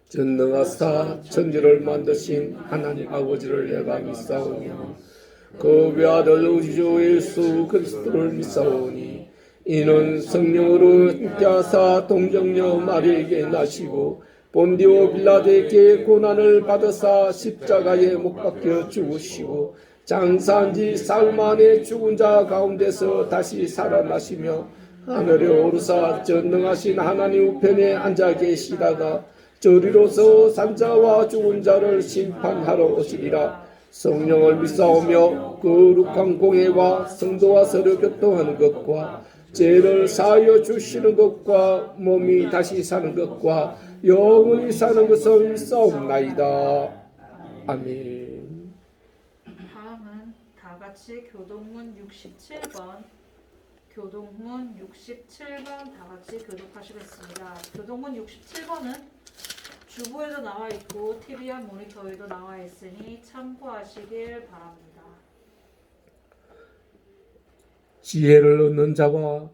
전능하사 천지를 만드신 하나님 아버지를 내가 믿사오며 그 외아들 우리 주 예수 그리스도를 믿사오니 이는 성령으로 함께하사 동정녀 마리에게 나시고 본디오 빌라드에게 고난을 받으사 십자가에 못 박혀 죽으시고 장사한 지 사흘 만에 죽은 자 가운데서 다시 살아나시며 하늘에 오르사 전능하신 하나님 우편에 앉아 계시다가 저리로서 산자와 죽은 자를 심판하러 오시리라. 성령을 믿사오며 거룩한 공예와 성도와 서로 교통하는 것과 죄를 사하여 주시는 것과 몸이 다시 사는 것과 영원히 사는 것을 믿사옵나이다. 아멘. 다음은 다 같이 교동문 67번 교동문 67번 다 같이 교독하시겠습니다. 교동문 67번은 주보에도 나와 있고 TV와 모니터에도 나와 있으니 참고하시길 바랍니다. 지혜를 얻는 자와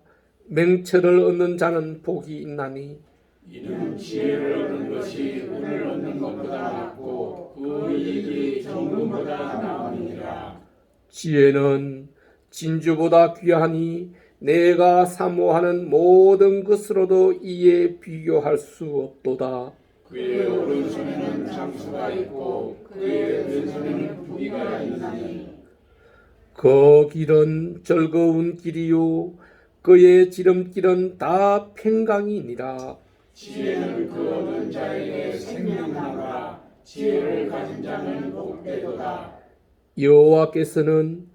맹철을 얻는 자는 복이 있나니 이는 지혜를 얻는 것이 은을 얻는 것보다 낫고 그 이익이 정금보다 나으니라. 지혜는 진주보다 귀하니 내가 사모하는 모든 것으로도 이에 비교할 수 없도다. 그의 오른손에는 장수가 있고 그의 왼손에는 부귀가 있나니 그 길은 즐거운 길이요 그의 지름길은 다 평강이니라. 지혜는 그 얻은 자에게 생명하노라. 지혜를 가진 자는 복되도다. 여호와께서는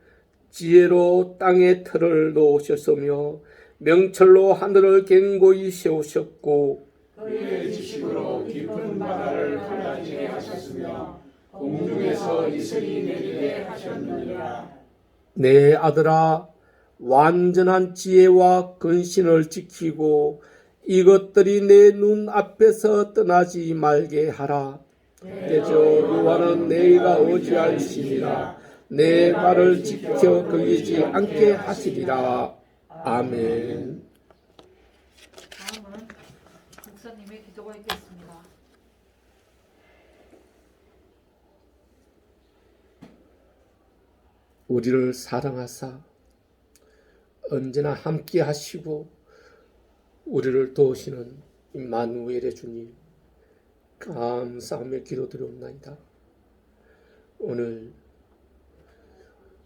지혜로 땅에 틀을 놓으셨으며 명철로 하늘을 견고히 세우셨고 그의 지식으로 깊은 바다를 갈라지게 하셨으며 공중에서 이슬이 내리게 하셨느니라. 내 아들아 완전한 지혜와 근신을 지키고 이것들이 내 눈 앞에서 떠나지 말게 하라. 대저 여호와는 내가 의지할지니라. 내 발을 지켜 걸리지 않게 하시리라. 아멘. 다음은 목사님의 기도가 있겠습니다. 우리를 사랑하사 언제나 함께 하시고 우리를 도우시는 임마누엘의 주님 감사하며 기도드리옵나이다.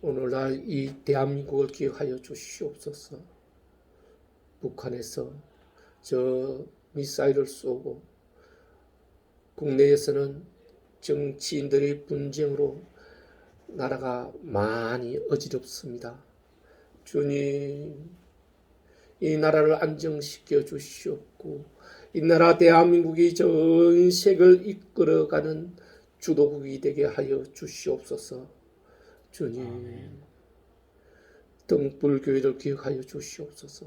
오늘날 이 대한민국을 기억하여 주시옵소서. 북한에서 저 미사일을 쏘고 국내에서는 정치인들의 분쟁으로 나라가 많이 어지럽습니다. 주님, 이 나라를 안정시켜 주시옵고 이 나라 대한민국이 전 세계를 이끌어가는 주도국이 되게 하여 주시옵소서. 주님, 등불교회를 기억하여 주시옵소서.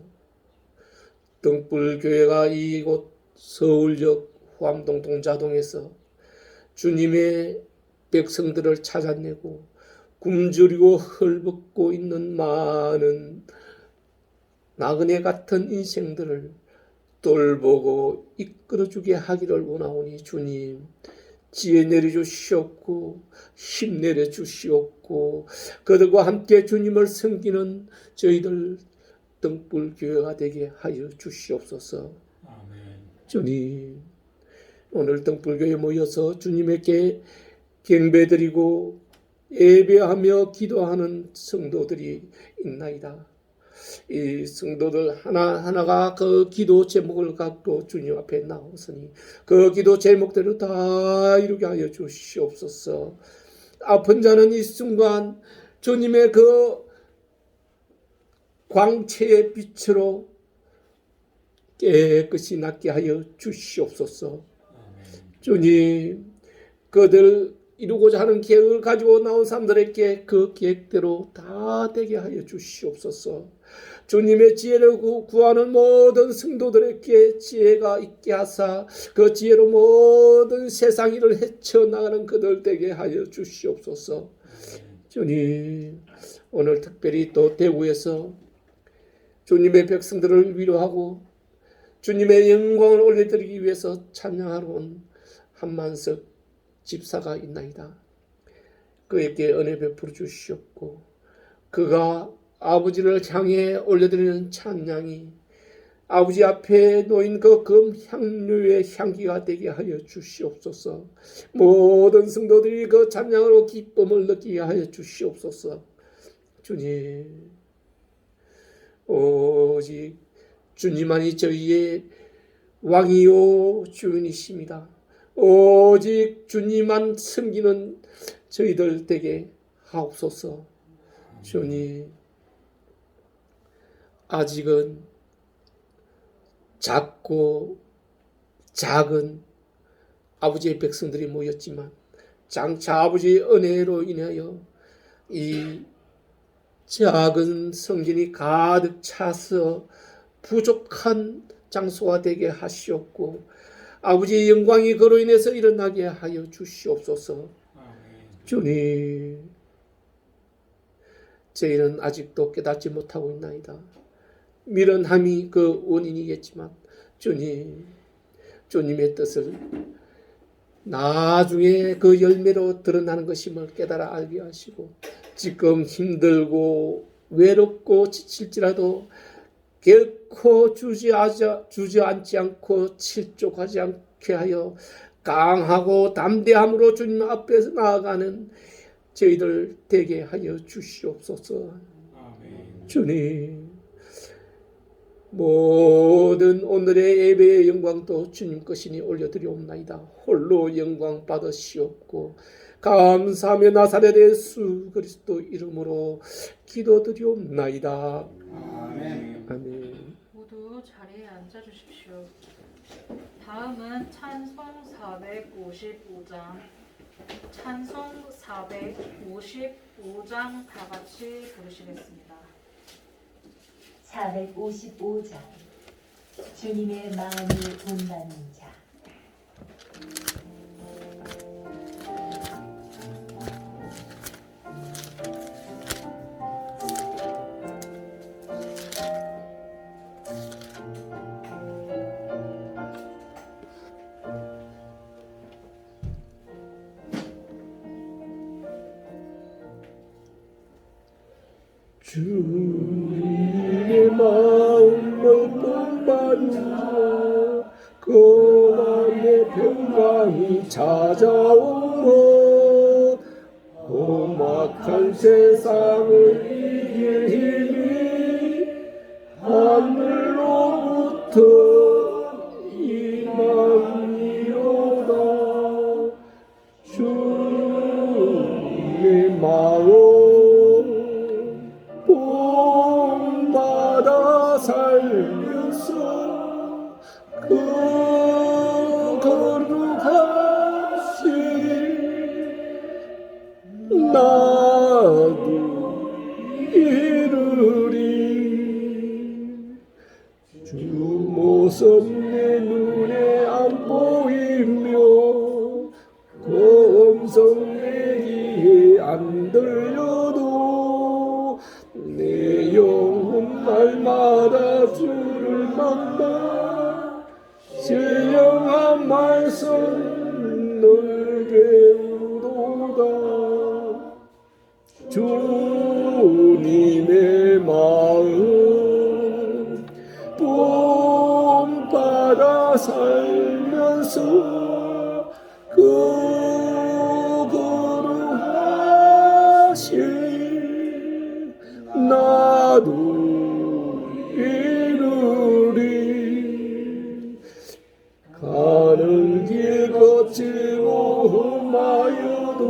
등불교회가 이곳 서울역 후암동 동자동에서 주님의 백성들을 찾아내고 굶주리고 헐벗고 있는 많은 나그네 같은 인생들을 돌보고 이끌어주게 하기를 원하오니 주님 지혜 내려주시옵고 힘 내려주시옵고 그들과 함께 주님을 섬기는 저희들 등불교회가 되게 하여 주시옵소서. 아멘. 주님 오늘 등불교회에 모여서 주님에게 경배드리고 예배하며 기도하는 성도들이 있나이다. 이 성도들 하나하나가 그 기도 제목을 갖고 주님 앞에 나오시니 그 기도 제목대로 다 이루게 하여 주시옵소서. 아픈 자는 이 순간 주님의 그 광채의 빛으로 깨끗이 낫게 하여 주시옵소서. 주님, 그들 이루고자 하는 계획을 가지고 나온 사람들에게 그 계획대로 다 되게 하여 주시옵소서. 주님의 지혜를 구하는 모든 성도들에게 지혜가 있게 하사 그 지혜로 모든 세상 일을 헤쳐나가는 그들 되게 하여 주시옵소서. 주님, 오늘 특별히 또 대구에서 주님의 백성들을 위로하고 주님의 영광을 올려드리기 위해서 찬양하러 온 한만석 집사가 있나이다. 그에게 은혜 베풀어 주시옵고 그가 아버지를 향해 올려드리는 찬양이 아버지 앞에 놓인 그 금향료의 향기가 되게 하여 주시옵소서. 모든 성도들이 그 찬양으로 기쁨을 느끼게 하여 주시옵소서. 주님, 오직 주님만이 저희의 왕이요 주인이십니다. 오직 주님만 섬기는 저희들 되게 하옵소서. 주님, 아직은 작고 작은 아버지의 백성들이 모였지만 장차 아버지의 은혜로 인하여 이 작은 성전이 가득 차서 부족한 장소가 되게 하시옵고 아버지의 영광이 그로 인해서 일어나게 하여 주시옵소서. 주님, 저희는 아직도 깨닫지 못하고 있나이다. 미련함이 그 원인이겠지만 주님, 주님의 뜻을 나중에 그 열매로 드러나는 것임을 깨달아 알게 하시고 지금 힘들고 외롭고 지칠지라도 결코 주저앉지 않고 실족하지 않게 하여 강하고 담대함으로 주님 앞에서 나아가는 저희들 되게 하여 주시옵소서. 주님, 모든 오늘의 예배의 영광도 주님 것이니 올려드리옵나이다. 홀로 영광 받으시옵고 감사하며 나사렛 예수 그리스도 이름으로 기도드리옵나이다. 아멘. 아멘. 모두 자리에 앉아주십시오. 다음은 찬송 455장 찬송 455장 다 같이 부르시겠습니다. 455장 주님의 마음을 본받는 자. 주님의 마음을 본받는 자, 그 마음의 평강이 찾아오면 험악한 세상을 이길 힘이 하늘로부터 임하리로다. 주님의 마음 본받아 살면서 그 거룩하신 나도 이루리. 주 모습 내 눈에 안 보이며 그 음성 내 귀에 안 들려도 내 영혼 날마다 주를 만나 신령한 말씀 늘 배우도다. 주님의 마음 본받아 살면서 그 거룩하신 나도 이루리. 가는 길 거치고 험하여도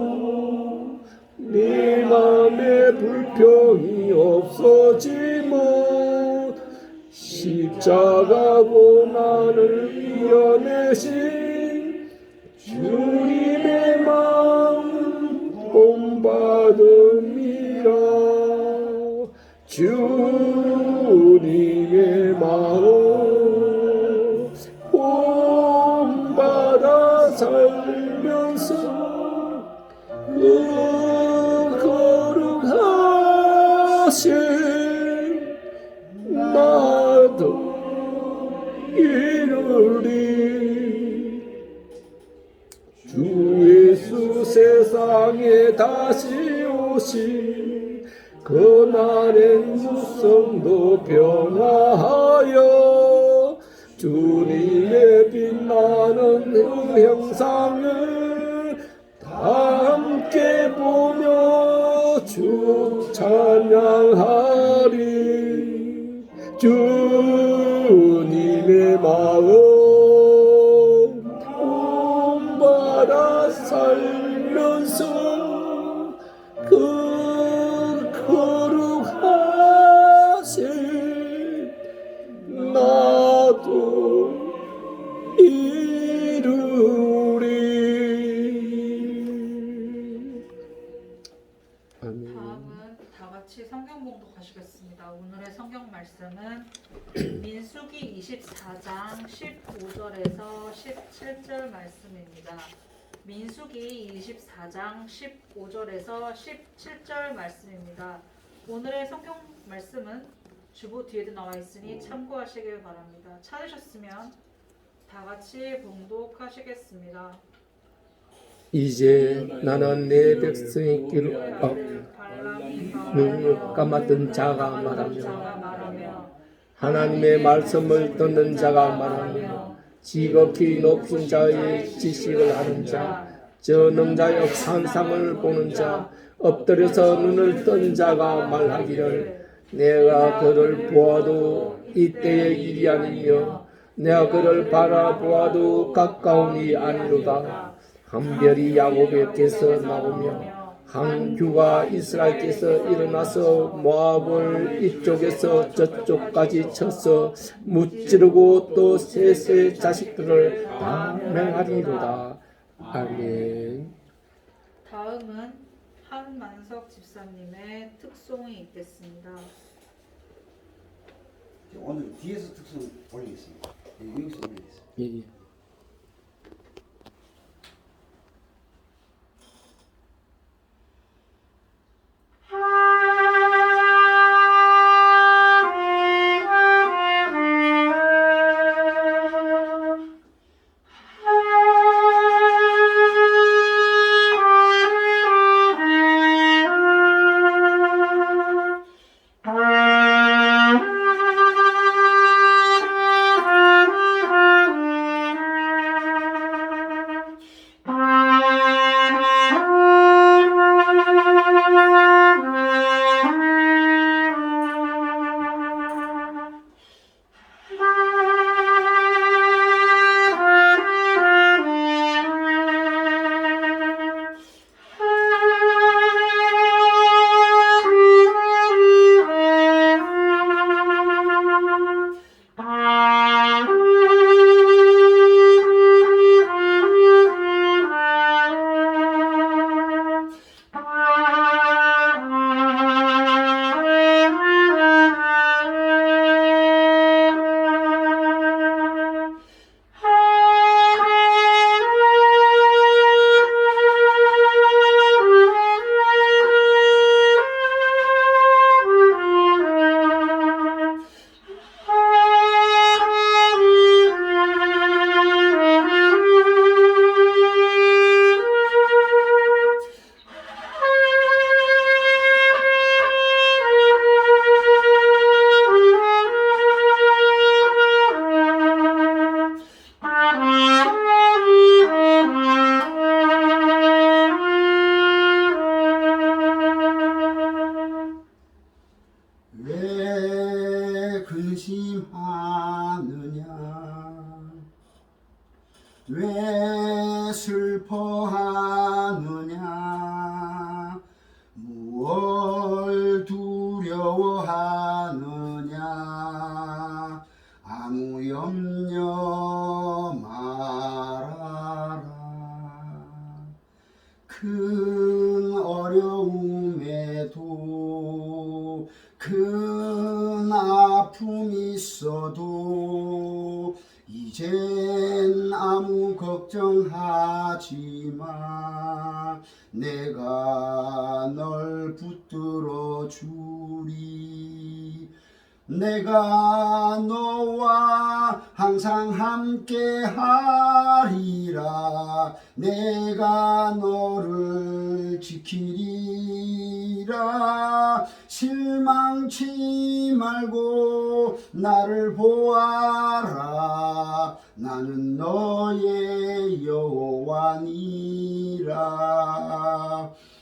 네 맘에 불평이 없어지면 십자가 고난을 이겨내신 주님의 마음 본받음이라. 주님의 마음 본받아 살면서 그 거룩하신 나도 이루리. 세상에 다시 오시 그날엔 무성도 변화하여 주님의 빛나는 그 형상을 다 함께 보며 주 찬양하리. 주님의 마음 온 바다 살면서 그 거룩하신 나도 이루리. 아멘. 다음은 다 같이 성경 봉독하시겠습니다. 오늘의 성경 말씀은 민수기 24장 15절에서 17절 말씀입니다. 민수기 24장 15절에서 17절 말씀입니다. 오늘의 성경 말씀은 주보 뒤에도 나와 있으니 참고하시길 바랍니다. 찾으셨으면 다 같이 봉독하시겠습니다. 이제 나는 내 백성의 길을 능력 까맣던 자가 말하며 하나님의 말씀을 듣는 자가 말하며 지극히 높은 자의 지식을 하는 자 전능자의 환상을 보는 자 엎드려서 눈을 뜬 자가 말하기를 내가 그를 보아도 이때의 일이 아니며 내가 그를 바라보아도 가까운이 아니로다. 한 별이 야곱에게서 나오며 한 규가 이스라엘께서 일어나서 모압을 이쪽에서 저쪽까지 쳐서 무찌르고 또 셋의 자식들을 다 맹하리로다. 아멘. 다음은 한만석 집사님의 특송이 있겠습니다. 오늘 뒤에서 특성 올리겠습니다. 여기서 올리겠습니다. 예. 왜 근심하느냐 왜 슬퍼하느냐 무얼 두려워하느냐 아무 염려 말아라 큰 어려움에도 큰 아픔이 있어도 이젠 아무 걱정하지 마 내가 널 붙들어 주리 내가 너와 항상 함께 하리라 내가 너를 지키리라. 실망치 말고 나를 보아라. 나는 너의 여호와니라.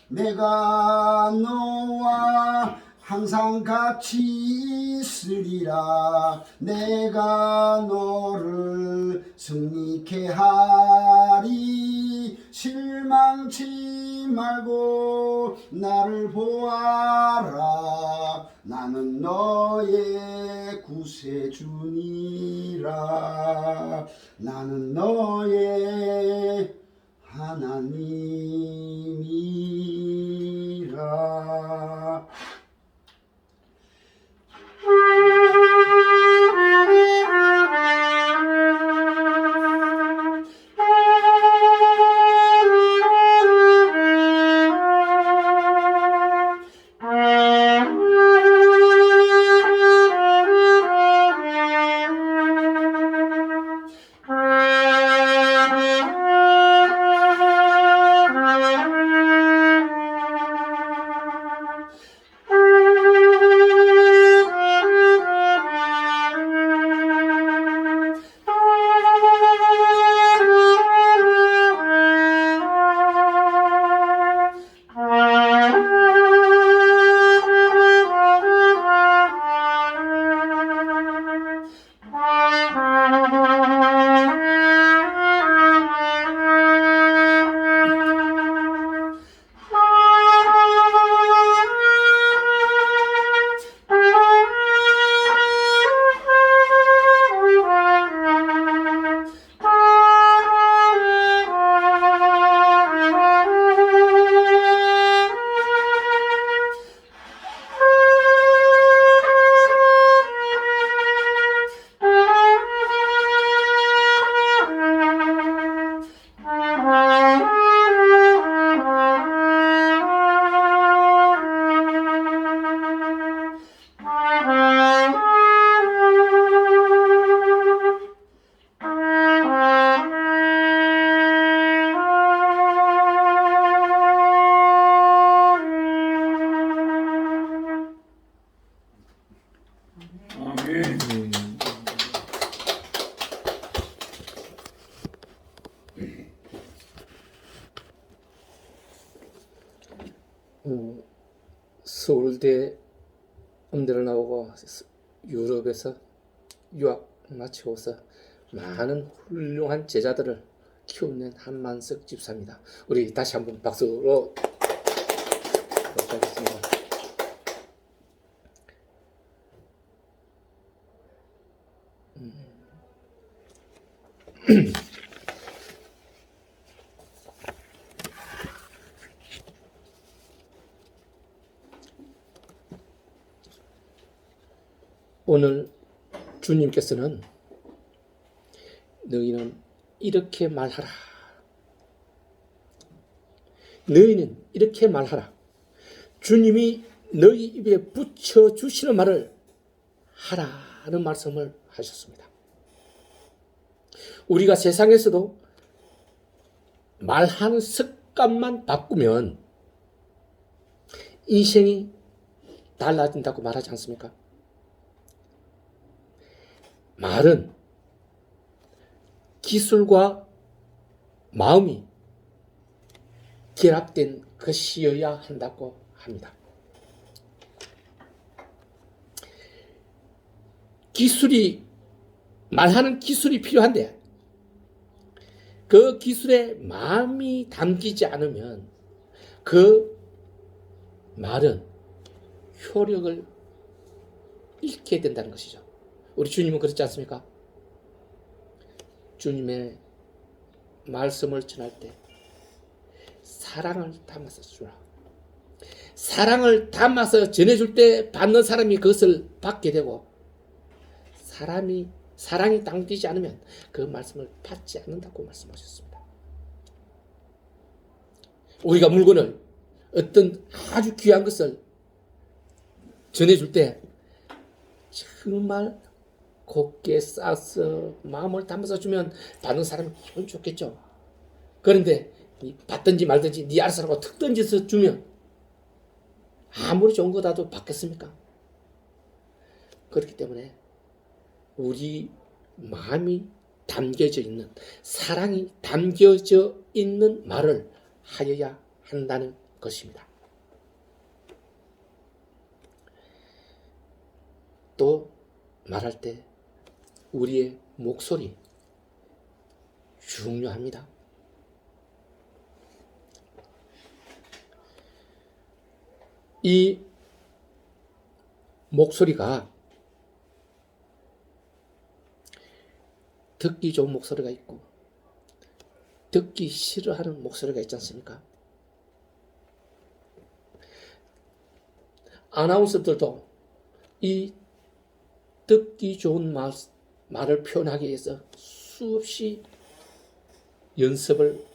내가 너와 항상 같이 있으리라. 내가 너를 승리케 하리. 실망치 말고 나를 보아라. 나는 너의 구세주니라. 나는 너의 하나님이라. 아멘. 서울대 음대를 나오고 유럽에서 유학 마치고서 많은 훌륭한 제자들을 키워낸 한만석 집사입니다. 우리 다시 한번 박수로 하겠습니다. 오늘 주님께서는 너희는 이렇게 말하라. 너희는 이렇게 말하라. 주님이 너희 입에 붙여주시는 말을 하라는 말씀을 하셨습니다. 우리가 세상에서도 말하는 습관만 바꾸면 인생이 달라진다고 말하지 않습니까? 말은 기술과 마음이 결합된 것이어야 한다고 합니다. 말하는 기술이 필요한데 그 기술에 마음이 담기지 않으면 그 말은 효력을 잃게 된다는 것이죠. 우리 주님은 그렇지 않습니까? 주님의 말씀을 전할 때 사랑을 담아서 주라. 사랑을 담아서 전해줄 때 받는 사람이 그것을 받게 되고 사랑이 담기지 않으면 그 말씀을 받지 않는다고 말씀하셨습니다. 우리가 물건을 어떤 아주 귀한 것을 전해줄 때 정말 곱게 싸서 마음을 담아서 주면 받는 사람이 기분 좋겠죠. 그런데 받든지 말든지 네 알아서 하고 툭 던져서 주면 아무리 좋은 거라도 받겠습니까? 그렇기 때문에 우리 마음이 담겨져 있는, 사랑이 담겨져 있는 말을 하여야 한다는 것입니다. 또 말할 때 우리의 목소리 중요합니다. 이 목소리가 듣기 좋은 목소리가 있고 듣기 싫어하는 목소리가 있지 않습니까? 아나운서들도 이 듣기 좋은 말을 표현하기 위해서 수없이 연습을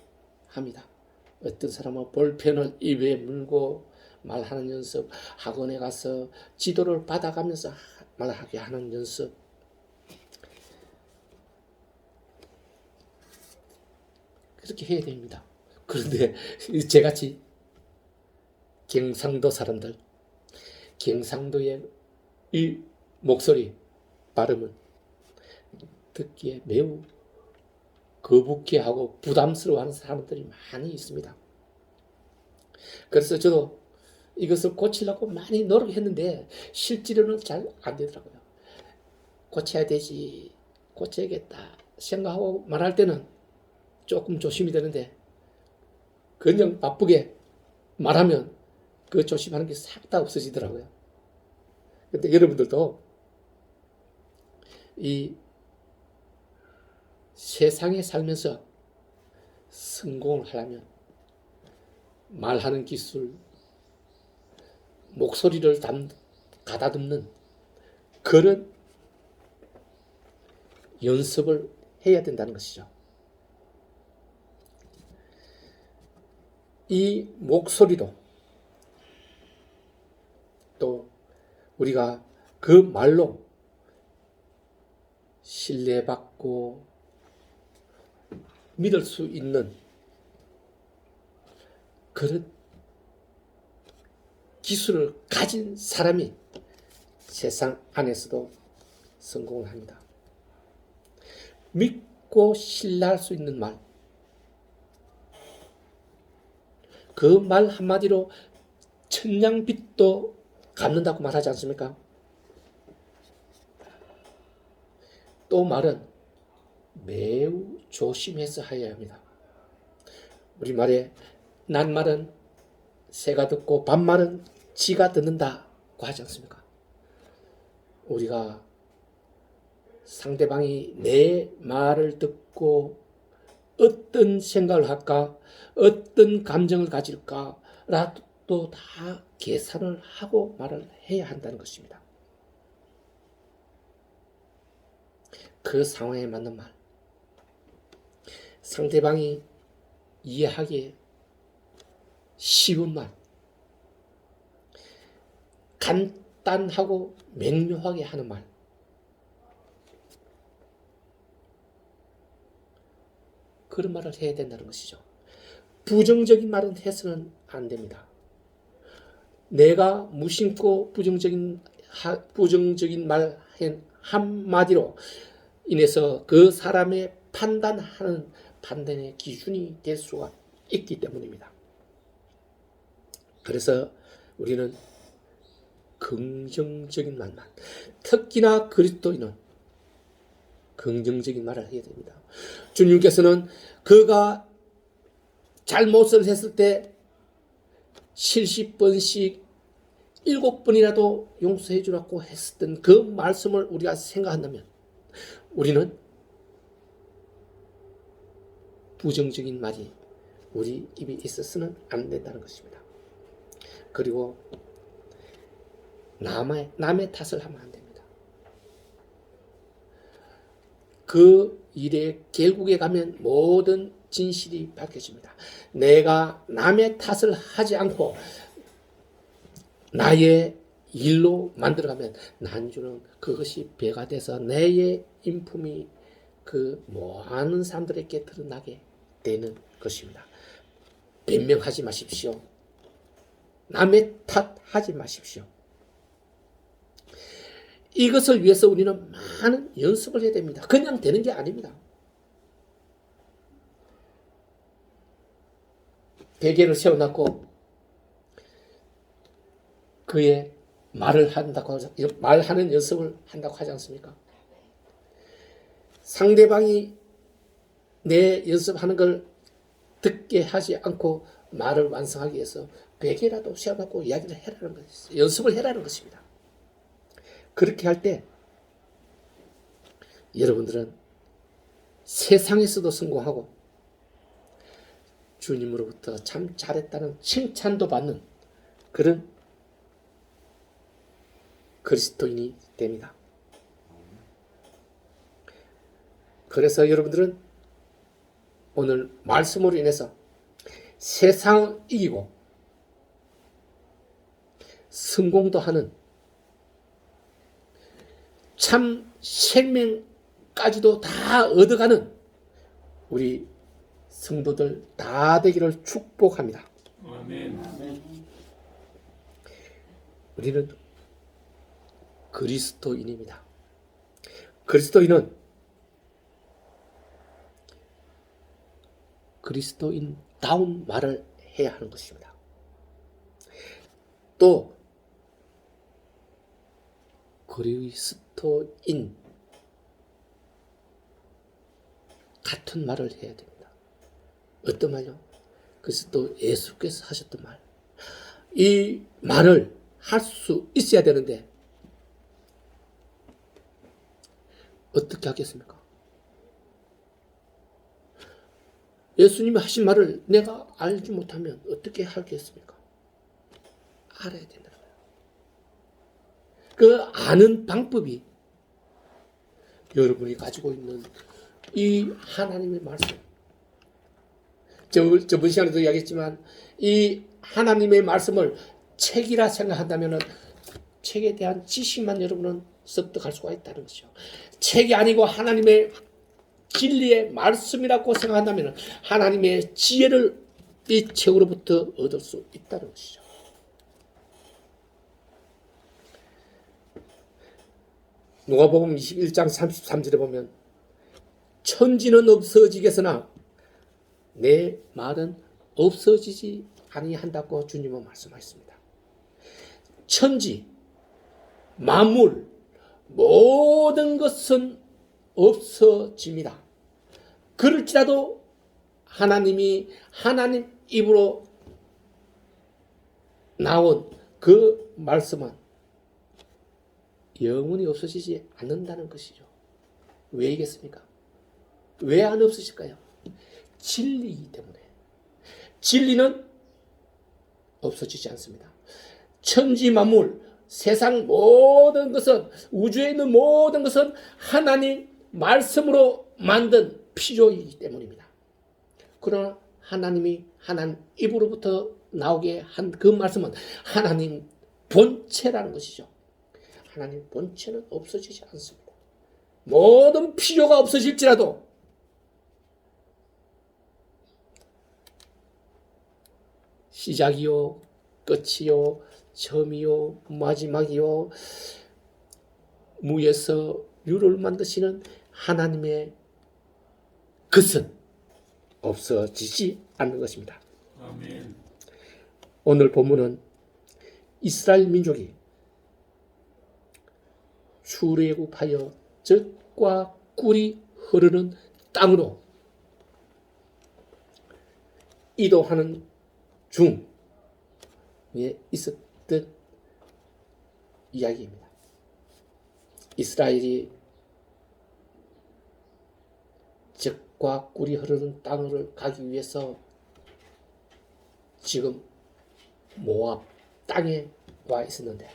합니다. 어떤 사람은 볼펜을 입에 물고 말하는 연습, 학원에 가서 지도를 받아가면서 말하게 하는 연습, 그렇게 해야 됩니다. 그런데 저같이 경상도 사람들, 경상도의 이 목소리, 발음은 듣기에 매우 거북해하고 부담스러워하는 사람들이 많이 있습니다. 그래서 저도 이것을 고치려고 많이 노력했는데 실제로는 잘 안 되더라고요. 고쳐야 되지, 고쳐야겠다 생각하고 말할 때는 조금 조심이 되는데 그냥 바쁘게 말하면 그 조심하는 게 싹 다 없어지더라고요. 근데 여러분들도 이 세상에 살면서 성공을 하려면 말하는 기술, 목소리를 가다듬는 그런 연습을 해야 된다는 것이죠. 이 목소리로 또 우리가 그 말로 신뢰받고 믿을 수 있는 그런 기술을 가진 사람이 세상 안에서도 성공을 합니다. 믿고 신뢰할 수 있는 말, 그 말 한마디로 천냥빚도 갚는다고 말하지 않습니까? 또 말은 매우 조심해서 해야 합니다. 우리말에 낱말은 새가 듣고 반말은 쥐가 듣는다고 하지 않습니까? 우리가 상대방이 내 말을 듣고 어떤 생각을 할까, 어떤 감정을 가질까라도 다 계산을 하고 말을 해야 한다는 것입니다. 그 상황에 맞는 말, 상대방이 이해하기에 쉬운 말, 간단하고 명료하게 하는 말, 그런 말을 해야 된다는 것이죠. 부정적인 말은 해서는 안 됩니다. 내가 무심코 부정적인 말 한마디로 인해서 그 사람의 판단하는 판단의 기준이 될 수가 있기 때문입니다. 그래서 우리는 긍정적인 말만, 특히나 그리스도인은 긍정적인 말을 해야 됩니다. 주님께서는 그가 잘못을 했을 때 70번씩 7번이라도 용서해 주라고 했었던 그 말씀을 우리가 생각한다면 우리는 부정적인 말이 우리 입에 있어서는 안 된다는 것입니다. 그리고 남의 탓을 하면 안 됩니다. 그 일의 결국에 가면 모든 진실이 밝혀집니다. 내가 남의 탓을 하지 않고 나의 일로 만들어가면 나중에는 그것이 배가 돼서 내의 인품이 그 많은 사람들에게 드러나게 되는 것입니다. 변명하지 마십시오. 남의 탓하지 마십시오. 이것을 위해서 우리는 많은 연습을 해야 됩니다. 그냥 되는 게 아닙니다. 베개를 세워놓고 그의 말하는 연습을 한다고 하지 않습니까? 상대방이 내 연습하는 걸 듣게 하지 않고 말을 완성하기 위해서 베개라도 세워놓고 이야기를 해라는 것입니다. 연습을 해라는 것입니다. 그렇게 할 때 여러분들은 세상에서도 성공하고 주님으로부터 참 잘했다는 칭찬도 받는 그런 그리스도인이 됩니다. 그래서 여러분들은 오늘 말씀으로 인해서 세상을 이기고 성공도 하는 참 생명까지도 다 얻어가는 우리 성도들 다 되기를 축복합니다. 아멘. 우리는 그리스도인입니다. 그리스도인은 그리스도인다운 말을 해야 하는 것입니다. 또 그리스도인 같은 말을 해야 됩니다. 어떤 말이요? 그리스도 예수께서 하셨던 말. 이 말을 할 수 있어야 되는데 어떻게 하겠습니까? 예수님이 하신 말을 내가 알지 못하면 어떻게 하겠습니까? 알아야 된다는 거예요. 그 아는 방법이 여러분이 가지고 있는 이 하나님의 말씀. 저번 시간에도 이야기했지만 이 하나님의 말씀을 책이라 생각한다면 책에 대한 지식만 여러분은 습득할 수가 있다는 것이죠. 책이 아니고 하나님의 진리의 말씀이라고 생각한다면 하나님의 지혜를 이 책으로부터 얻을 수 있다는 것이죠. 누가복음 21장 33절에 보면 천지는 없어지겠으나 내 말은 없어지지 아니한다고 주님은 말씀하셨습니다. 천지, 만물, 모든 것은 없어집니다. 그럴지라도 하나님이 하나님 입으로 나온 그 말씀은 영원히 없어지지 않는다는 것이죠. 왜이겠습니까? 왜 안 없어질까요? 진리이기 때문에. 진리는 없어지지 않습니다. 천지 만물, 세상 모든 것은, 우주에 있는 모든 것은 하나님 말씀으로 만든 피조이기 때문입니다. 그러나 하나님이 하나님 입으로부터 나오게 한 그 말씀은 하나님 본체라는 것이죠. 하나님 본체는 없어지지 않습니다. 모든 필요가 없어질지라도 시작이요, 끝이요, 처음이요, 마지막이요, 무에서 유를 만드시는 하나님의 것은 없어지지 않는 것입니다. 아멘. 오늘 본문은 이스라엘 민족이 출애굽하여 젖과 꿀이 흐르는 땅으로 이동하는 중에 있었던 이야기입니다. 이스라엘이 젖과 꿀이 흐르는 땅을 가기 위해서 지금 모압 땅에 와 있었는데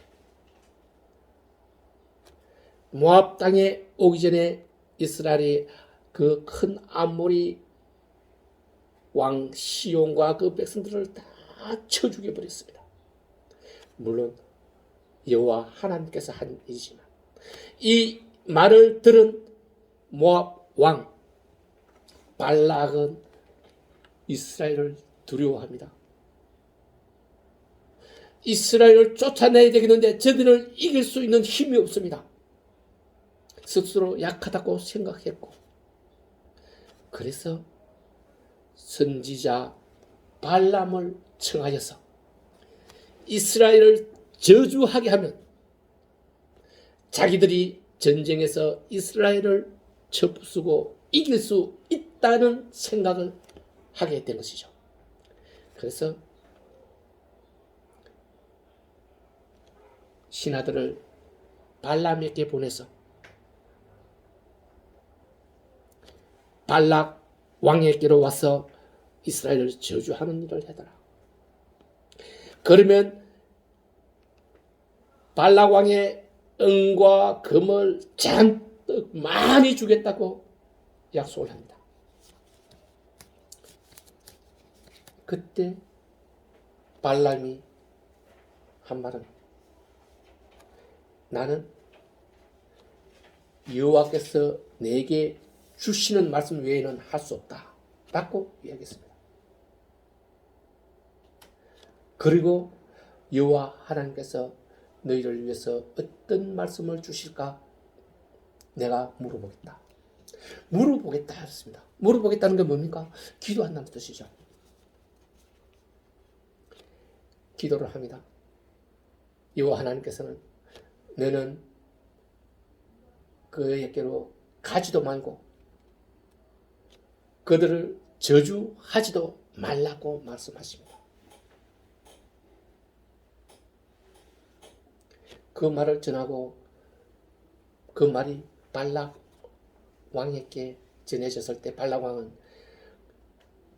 모압 땅에 오기 전에 이스라엘이 그 큰 아모리 왕 시온과 그 백성들을 다 쳐 죽여버렸습니다. 물론 여호와 하나님께서 한 일이지만 이 말을 들은 모압 왕 발락은 이스라엘을 두려워합니다. 이스라엘을 쫓아내야 되겠는데 저들을 이길 수 있는 힘이 없습니다. 스스로 약하다고 생각했고, 그래서 선지자 발람을 청하여서 이스라엘을 저주하게 하면 자기들이 전쟁에서 이스라엘을 쳐부수고 이길 수 있다는 생각을 하게 된 것이죠. 그래서 신하들을 발람에게 보내서 발락 왕에게로 와서 이스라엘을 저주하는 일을 하더라. 그러면 발락 왕의 은과 금을 잔뜩 많이 주겠다고 약속을 합니다. 그때 발람이 한 말은, 나는 여호와께서 내게 주시는 말씀 외에는 할 수 없다 라고 이야기했습니다. 그리고 여호와 하나님께서 너희를 위해서 어떤 말씀을 주실까 내가 물어보겠다. 물어보겠다 했습니다. 물어보겠다는 게 뭡니까? 기도한다는 뜻이죠. 기도를 합니다. 여호와 하나님께서는 너는 그에게로 가지도 말고 그들을 저주하지도 말라고 말씀하십니다. 그 말을 전하고 그 말이 발락 왕에게 전해졌을 때 발락 왕은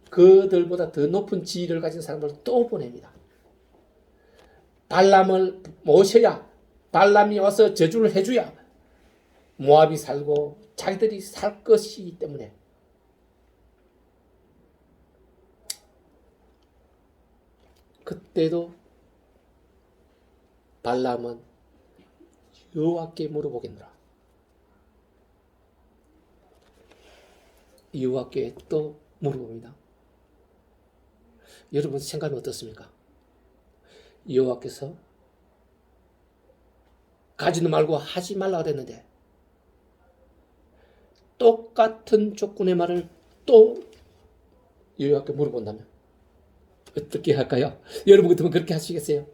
그들보다 더 높은 지위를 가진 사람을 또 보냅니다. 발람을 모셔야, 발람이 와서 저주를 해줘야 모압이 살고 자기들이 살 것이기 때문에 그때도 발람은 여호와께 물어보겠노라. 여호와께 또 물어봅니다. 여러분 생각은 어떻습니까? 여호와께서 가지도 말고 하지 말라 그랬는데 똑같은 조건의 말을 또 여호와께 물어본다면 어떻게 할까요? 여러분 같으면 그렇게 하시겠어요?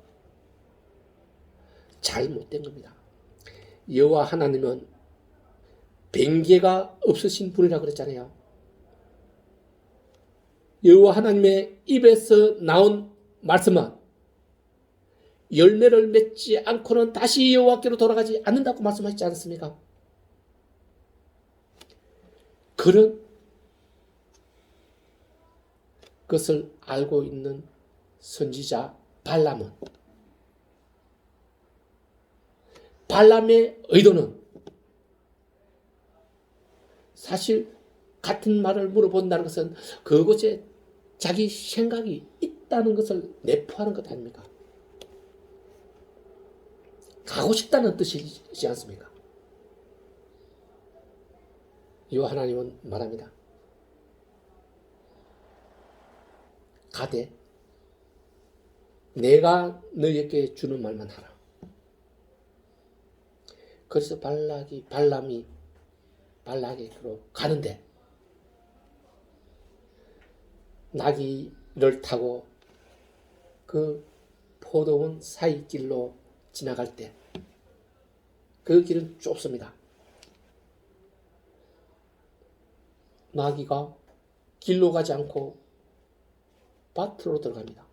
잘못된 겁니다. 여호와 하나님은 변개가 없으신 분이라고 그랬잖아요. 여호와 하나님의 입에서 나온 말씀은 열매를 맺지 않고는 다시 여호와께로 돌아가지 않는다고 말씀하시지 않습니까? 그런 것을 알고 있는 선지자 발람은, 발람의 의도는 사실 같은 말을 물어본다는 것은 그곳에 자기 생각이 있다는 것을 내포하는 것 아닙니까? 가고 싶다는 뜻이지 않습니까? 여호와 하나님은 말합니다. 가되 내가 너희에게 주는 말만 하라. 그래서 발람이 발락에게로 가는데 나귀를 타고 그 포도원 사이 길로 지나갈 때 그 길은 좁습니다. 나귀가 길로 가지 않고 밭으로 들어갑니다.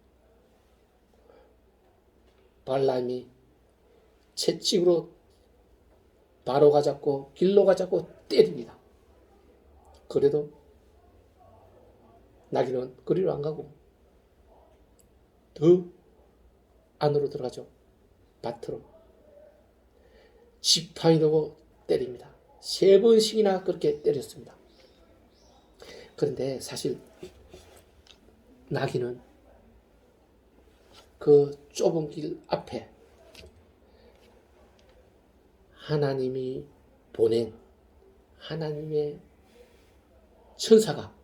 발람이 채찍으로 바로가 잡고 길로가 잡고 때립니다. 그래도 나귀는 그리로 안 가고 더 안으로 들어가죠. 밭으로. 지팡이 들고 때립니다. 3번씩이나 그렇게 때렸습니다. 그런데 사실 나귀는 그 좁은 길 앞에 하나님이 보낸 하나님의 천사가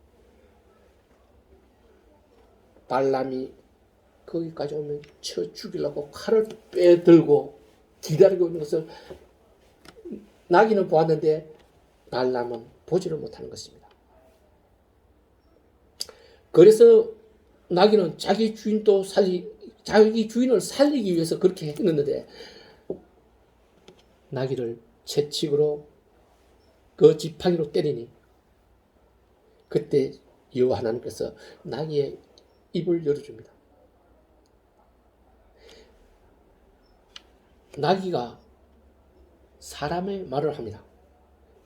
발람이 거기까지 오면 쳐 죽이려고 칼을 빼들고 기다리고 있는 것을 나귀는 보았는데 발람은 보지를 못하는 것입니다. 그래서 나귀는 자기 주인을 살리기 위해서 그렇게 했는데 나귀를 채찍으로 그 지팡이로 때리니 그때 여호와 하나님께서 나귀의 입을 열어줍니다. 나귀가 사람의 말을 합니다.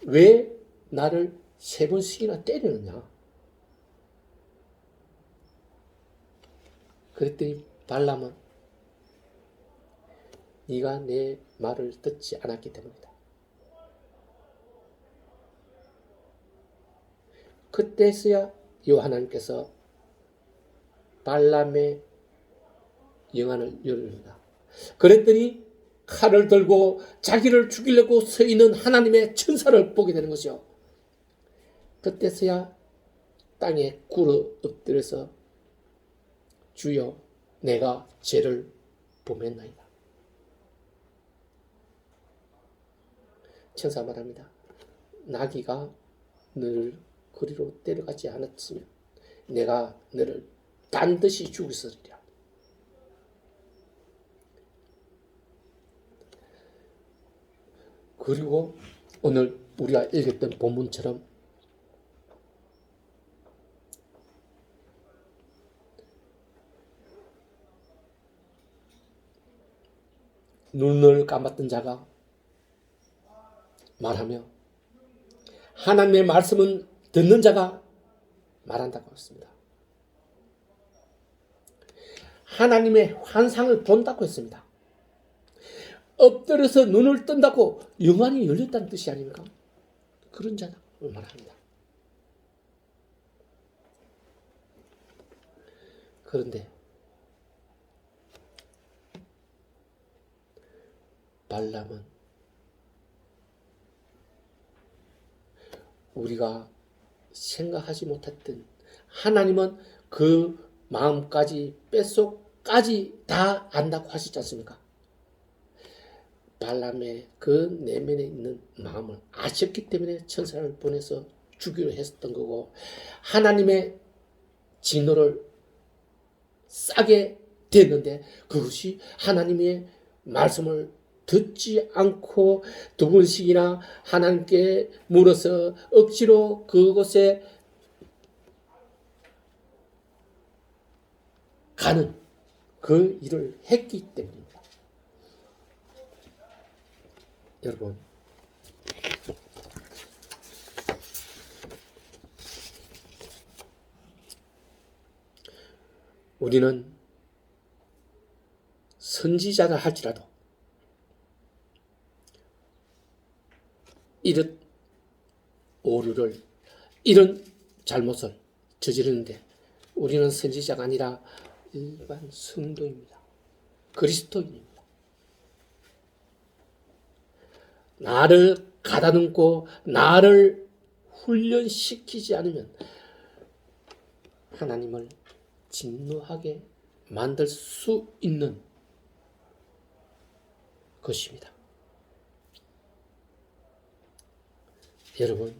왜 나를 3번씩이나 때리느냐? 그랬더니 발람은 네가 내 말을 듣지 않았기 때문이다. 그때서야 여호와 하나님께서 발람의 영안을 열어줍니다. 그랬더니 칼을 들고 자기를 죽이려고 서 있는 하나님의 천사를 보게 되는 것이요. 그때서야 땅에 꿇어 엎드려서 주여 내가 죄를 범했나이다. 천사 말합니다. 나귀가 너를 거리로 데려가지 않았으면 내가 너를 반드시 죽였으리라. 그리고 오늘 우리가 읽었던 본문처럼 눈을 감았던 자가 말하며 하나님의 말씀은 듣는 자가 말한다고 했습니다. 하나님의 환상을 본다고 했습니다. 엎드려서 눈을 뜬다고 영안이 열렸다는 뜻이 아닙니까? 그런 자라고 말합니다. 그런데 발람은 우리가 생각하지 못했던 하나님은 그 마음까지 뼛속까지 다 안다고 하시지 않습니까? 발람의 그 내면에 있는 마음을 아셨기 때문에 천사를 보내서 주기로 했었던 거고 하나님의 진노를 싸게 됐는데 그것이 하나님의 말씀을 듣지 않고 2번씩이나 하나님께 물어서 억지로 그곳에 가는 그 일을 했기 때문입니다. 여러분, 우리는 선지자라 할지라도 이런 오류를, 이런 잘못을 저지르는데 우리는 선지자가 아니라 일반 성도입니다. 그리스도인입니다. 나를 가다듬고 나를 훈련시키지 않으면 하나님을 진노하게 만들 수 있는 것입니다. 여러분,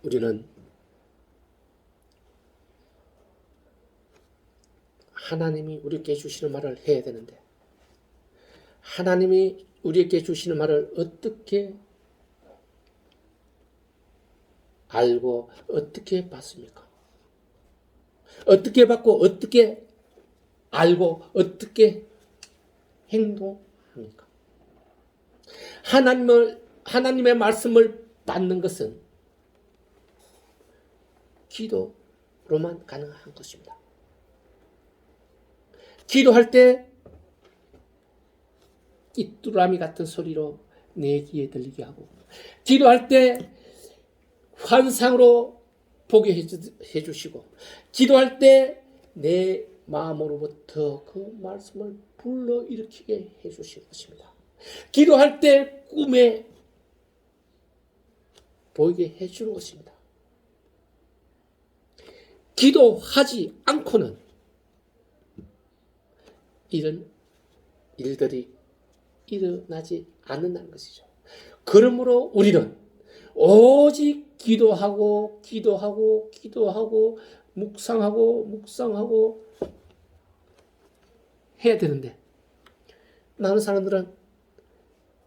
우리는 하나님이 우리에게 주시는 말을 해야 되는데 하나님이 우리에게 주시는 말을 어떻게 알고 어떻게 받습니까? 어떻게 받고 어떻게 알고 어떻게 행동합니까? 하나님의 말씀을 받는 것은 기도로만 가능한 것입니다. 기도할 때 깃두라미 같은 소리로 내 귀에 들리게 하고 기도할 때 환상으로 보게 해주시고 기도할 때 내 마음으로부터 그 말씀을 불러일으키게 해주실 것입니다. 기도할 때 꿈에 보이게 해주는 것입니다. 기도하지 않고는 이런 일들이 일어나지 않는다는 것이죠. 그러므로 우리는 오직 기도하고 묵상하고 해야 되는데, 많은 사람들은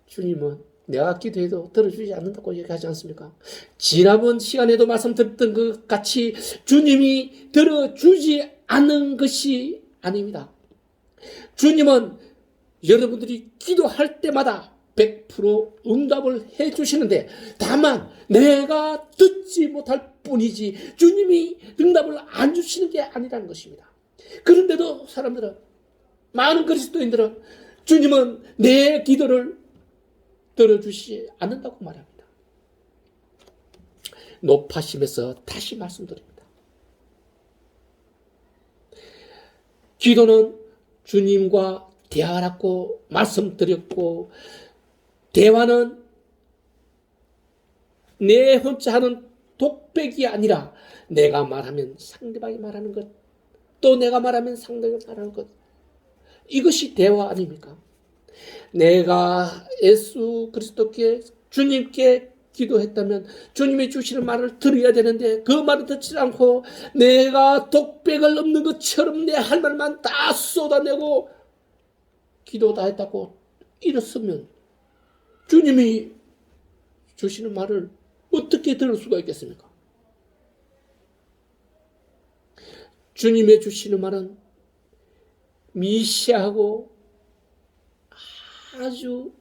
주님은 내가 기도해도 들어주지 않는다고 얘기하지 않습니까? 지난번 시간에도 말씀드렸던 것 같이 주님이 들어주지 않는 것이 아닙니다. 주님은 여러분들이 기도할 때마다 100% 응답을 해 주시는데, 다만 내가 듣지 못할 뿐이지 주님이 응답을 안 주시는 게 아니라는 것입니다. 그런데도 사람들은, 많은 그리스도인들은 주님은 내 기도를 들어주시지 않는다고 말합니다. 높아심에서 다시 말씀드립니다. 기도는 주님과 대화라고 말씀드렸고, 대화는 내 혼자 하는 독백이 아니라 내가 말하면 상대방이 말하는 것, 또 내가 말하면 상대방이 말하는 것, 이것이 대화 아닙니까? 내가 예수 그리스도께, 주님께 기도했다면 주님이 주시는 말을 들어야 되는데 그 말을 듣지 않고 내가 독백을 없는 것처럼 내 할 말만 다 쏟아내고 기도 다 했다고 이랬으면 주님이 주시는 말을 어떻게 들을 수가 있겠습니까? 주님의 주시는 말은 미시하고 아주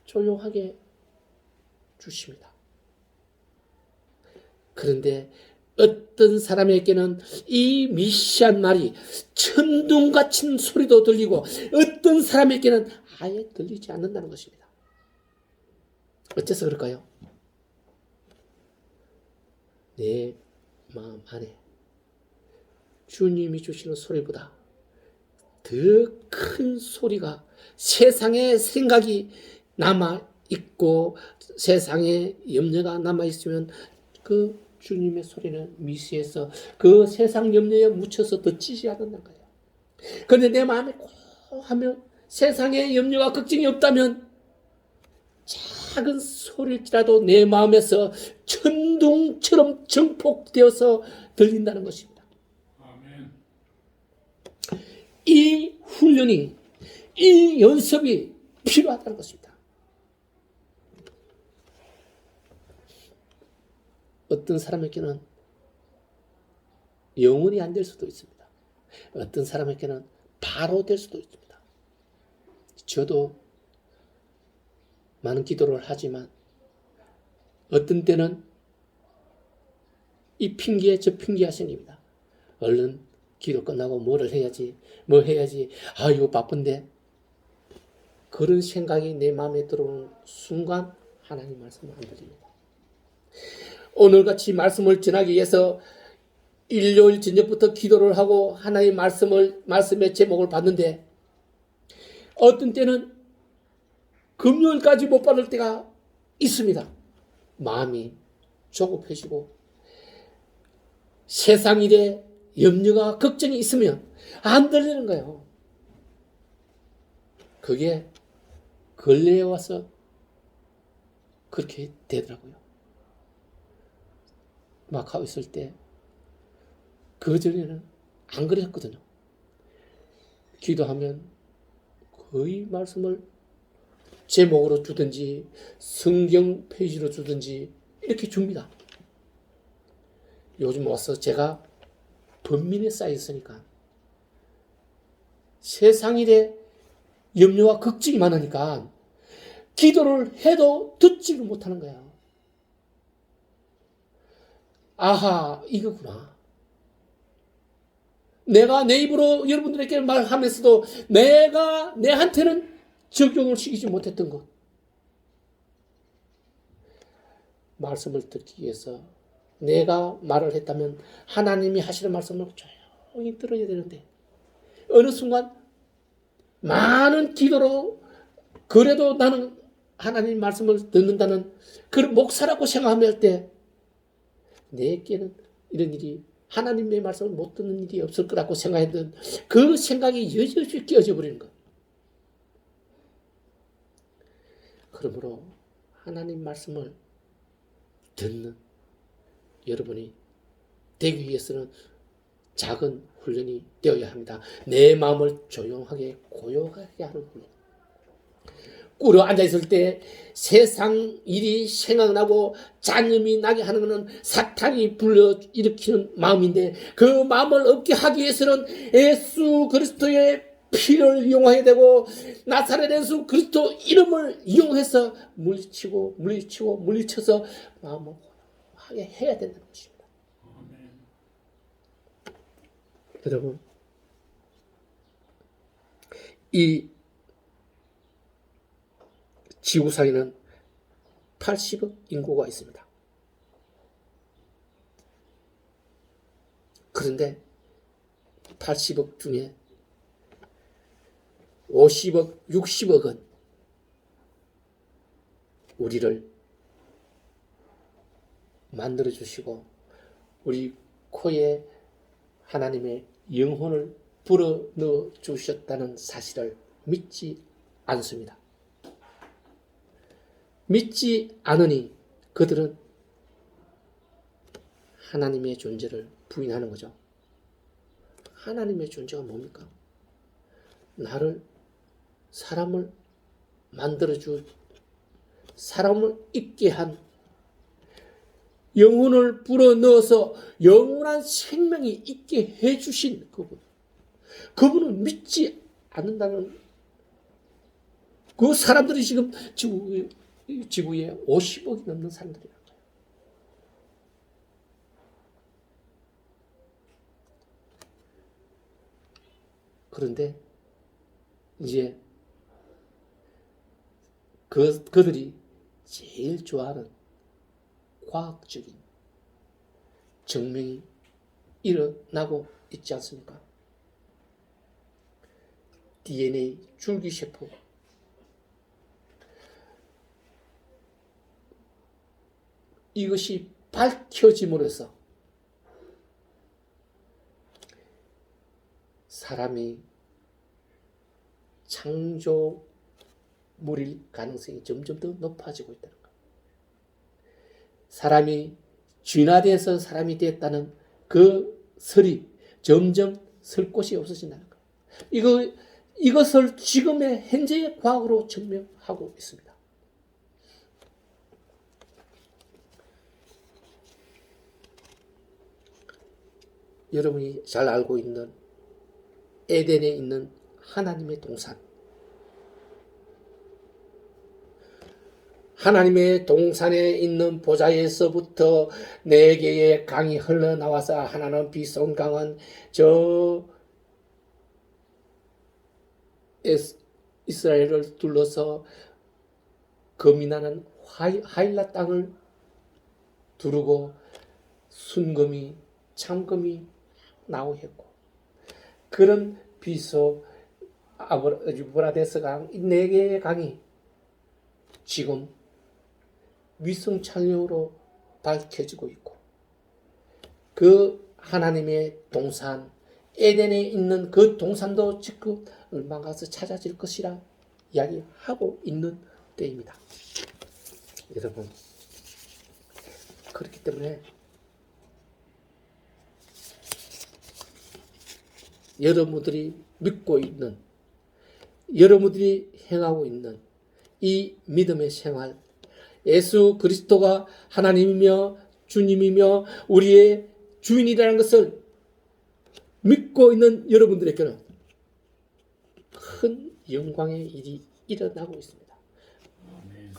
조용하게 주십니다. 그런데 어떤 사람에게는 이 미시한 말이 천둥같은 소리도 들리고, 어떤 사람에게는 아예 들리지 않는다는 것입니다. 어째서 그럴까요? 내 마음 안에 주님이 주시는 소리보다 더 큰 소리가, 세상의 생각이 남아있고 세상의 염려가 남아있으면 그 주님의 소리는 미시해서 그 세상 염려에 묻혀서 듣지 않는다는 거예요. 그런데 내 마음에 꼭 하면, 세상의 염려와 걱정이 없다면 작은 소리일지라도 내 마음에서 천둥처럼 증폭되어서 들린다는 것입니다. 아멘. 이 훈련이, 이 연습이 필요하다는 것입니다. 어떤 사람에게는 영원히 안 될 수도 있습니다. 어떤 사람에게는 바로 될 수도 있습니다. 저도 많은 기도를 하지만 어떤 때는 이 핑계에 저 핑계가 생깁니다. 얼른 기도 끝나고 뭐를 해야지, 뭐 해야지, 아 이거 바쁜데, 그런 생각이 내 마음에 들어오는 순간 하나님 말씀을 안 드립니다. 오늘같이 말씀을 전하기 위해서 일요일 저녁부터 기도를 하고 하나님의 말씀의 제목을 봤는데, 어떤 때는 금요일까지 못 받을 때가 있습니다. 마음이 조급해지고 세상 일에 염려가 걱정이 있으면 안 들리는 거예요. 그게 근래에 와서 그렇게 되더라고요. 막 하고 있을 때, 그전에는 안 그랬거든요. 기도하면 거의 말씀을 제목으로 주든지 성경 페이지로 주든지 이렇게 줍니다. 요즘 와서 제가 번민에 쌓였으니까, 세상 일에 염려와 걱정이 많으니까 기도를 해도 듣지를 못하는 거야. 아하, 이거구나. 내가 내 입으로 여러분들에게 말하면서도 내가 내한테는 적용을 시키지 못했던 것. 말씀을 듣기 위해서 내가 말을 했다면 하나님이 하시는 말씀을 조용히 들어야 되는데, 어느 순간 많은 기도로 그래도 나는 하나님 말씀을 듣는다는 그 목사라고 생각하며 할 때 내게는 이런 일이 하나님의 말씀을 못 듣는 일이 없을 거라고 생각했던 그 생각이 여지없이 끼어져 버리는 거예요. 그러므로 하나님 말씀을 듣는 여러분이 되기 위해서는 작은 훈련이 되어야 합니다. 내 마음을 조용하게 고요하게 하는 훈련. 꿇어 앉아있을 때 세상 일이 생각나고 잔음이 나게 하는 것은 사탄이 불러일으키는 마음인데, 그 마음을 없게 하기 위해서는 예수 그리스도의 피를 이용해야 되고 나사렛 예수 그리스도 이름을 이용해서 물리쳐서 마음을 하게 해야 된다는 것입니다. 여러분, 이 지구상에는 80억 인구가 있습니다. 그런데 80억 중에 50억, 60억은 우리를 만들어주시고 우리 코에 하나님의 영혼을 불어넣어 주셨다는 사실을 믿지 않습니다. 믿지 않으니 그들은 하나님의 존재를 부인하는 거죠. 하나님의 존재가 뭡니까? 사람을 만들어준, 사람을 있게 한, 영혼을 불어넣어서 영원한 생명이 있게 해주신 그분은 믿지 않는다는, 그 사람들이 지금 지구에 50억이 넘는 사람들이라는 거예요. 그런데 이제 그들이 제일 좋아하는 과학적인 증명이 일어나고 있지 않습니까? DNA 줄기세포, 이것이 밝혀짐으로써 사람이 창조물일 가능성이 점점 더 높아지고 있다는 것. 사람이 진화돼서 사람이 됐다는 그 설이 점점 설 곳이 없어진다는 것. 이것을 지금의 현재의 과학으로 증명하고 있습니다. 여러분이 잘 알고 있는 에덴에 있는 하나님의 동산, 하나님의 동산에 있는 보좌에서부터 4개의 강이 흘러나와서 하나는 비손 강은 저 이스라엘을 둘러서 거민하는 하일라 땅을 두르고 순금이 참금이 나오고 했고, 그런 비소 유브라데스 강, 이 4개의 강이 지금 위성창력으로 밝혀지고 있고, 그 하나님의 동산 에덴에 있는 그 동산도 지금 얼마 가서 찾아질 것이라 이야기하고 있는 때입니다. 여러분, 그렇기 때문에 여러분들이 믿고 있는, 여러분들이 행하고 있는 이 믿음의 생활, 예수 그리스도가 하나님이며 주님이며 우리의 주인이라는 것을 믿고 있는 여러분들에게는 큰 영광의 일이 일어나고 있습니다. 아멘.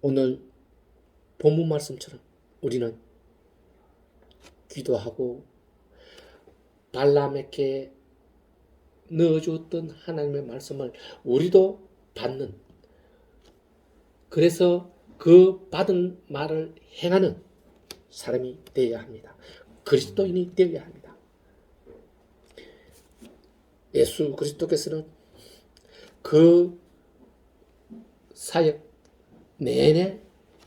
오늘 본문 말씀처럼 우리는 기도하고 발람에게 넣어주었던 하나님의 말씀을 우리도 받는, 그래서 그 받은 말을 행하는 사람이 되어야 합니다. 그리스도인이 되어야 합니다. 예수 그리스도께서는 그 사역 내내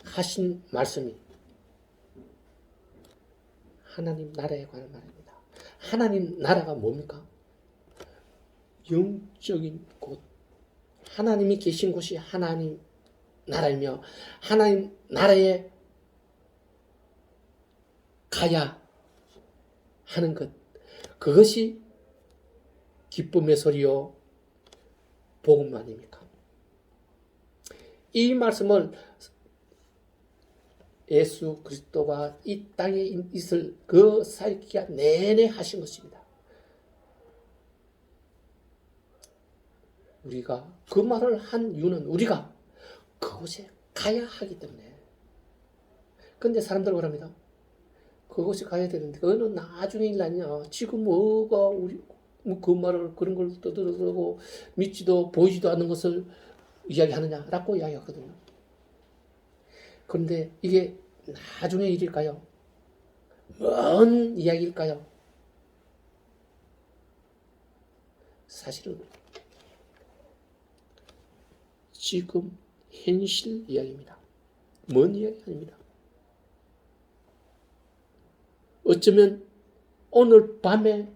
하신 말씀이 하나님 나라에 관한 말입니다. 하나님 나라가 뭡니까? 영적인 곳, 하나님이 계신 곳이 하나님 나라이며 하나님 나라에 가야 하는 것, 그것이 기쁨의 소리요 복음 아닙니까? 이 말씀을 예수 그리스도가 이 땅에 있을 그 사역기간 내내 하신 것입니다. 우리가 그 말을 한 이유는 우리가 그곳에 가야 하기 때문에. 그런데 사람들 뭐랍니다? 그곳에 가야 되는데 그거는 나중에 일 아니냐. 지금 뭐가 우리 그 말을 그런 걸 떠들어서 믿지도 보이지도 않는 것을 이야기하느냐라고 이야기하거든요. 그런데 이게 나중의 일일까요? 먼 이야기일까요? 사실은 지금 현실 이야기입니다. 먼 이야기 아닙니다. 어쩌면 오늘 밤에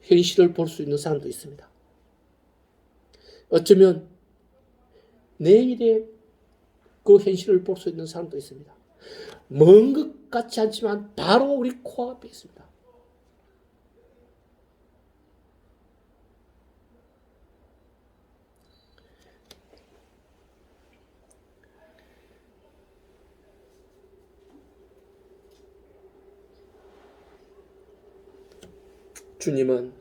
현실을 볼 수 있는 사람도 있습니다. 어쩌면 내일의 그 현실을 볼 수 있는 사람도 있습니다. 먼 것 같지 않지만 바로 우리 코앞에 있습니다. 주님은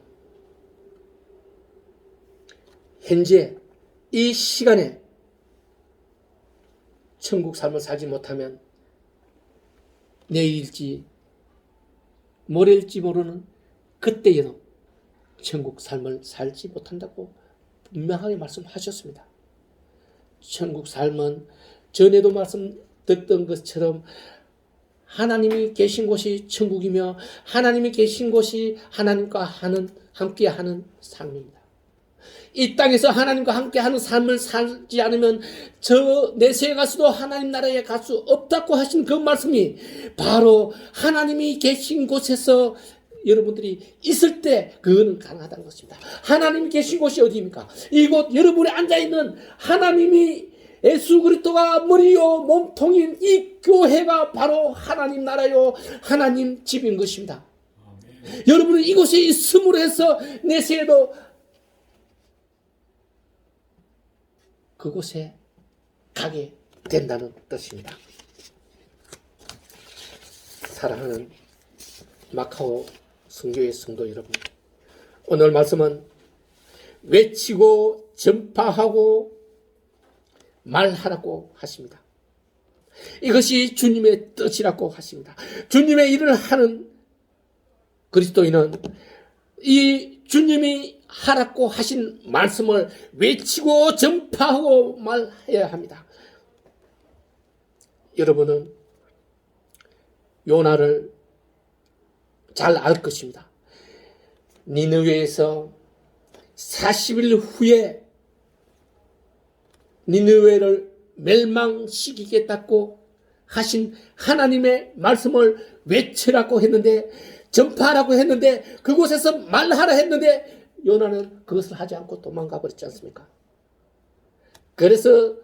현재 이 시간에 천국 삶을 살지 못하면 내일일지 모레일지 모르는 그때에도 천국 삶을 살지 못한다고 분명하게 말씀하셨습니다. 천국 삶은 전에도 말씀 듣던 것처럼 하나님이 계신 곳이 천국이며 하나님이 계신 곳이 하나님과 함께하는 삶입니다. 이 땅에서 하나님과 함께하는 삶을 살지 않으면 저 내세에 가서도 하나님 나라에 갈 수 없다고 하신 그 말씀이 바로 하나님이 계신 곳에서 여러분들이 있을 때 그거는 가능하다는 것입니다. 하나님이 계신 곳이 어디입니까? 이곳 여러분이 앉아있는 하나님이 예수 그리스도가 머리요 몸통인 이 교회가 바로 하나님 나라요 하나님 집인 것입니다. 여러분은 이곳에 있음으로 해서 내세에도 그곳에 가게 된다는 뜻입니다. 사랑하는 마카오 선교의 성도 여러분, 오늘 말씀은 외치고 전파하고 말하라고 하십니다. 이것이 주님의 뜻이라고 하십니다. 주님의 일을 하는 그리스도인은 이 주님이 하라고 하신 말씀을 외치고 전파하고 말해야 합니다. 여러분은 요나를 잘 알 것입니다. 니느웨에서 40일 후에 니느웨를 멸망시키겠다고 하신 하나님의 말씀을 외치라고 했는데 전파하라고 했는데 그곳에서 말하라 했는데 요나는 그것을 하지 않고 도망가 버렸지 않습니까? 그래서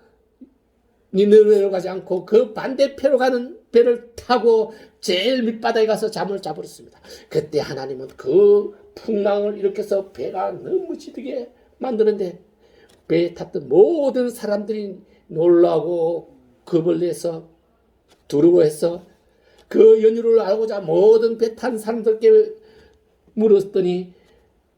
니느웨로 가지 않고 그 반대편으로 가는 배를 타고 제일 밑바닥에 가서 잠을 자버렸습니다. 그때 하나님은 그 풍랑을 일으켜서 배가 넘어지게 만드는데 배에 탔던 모든 사람들이 놀라고 겁을 내서 두려워해서 그 연유를 알고자 모든 배 탄 사람들께 물었더니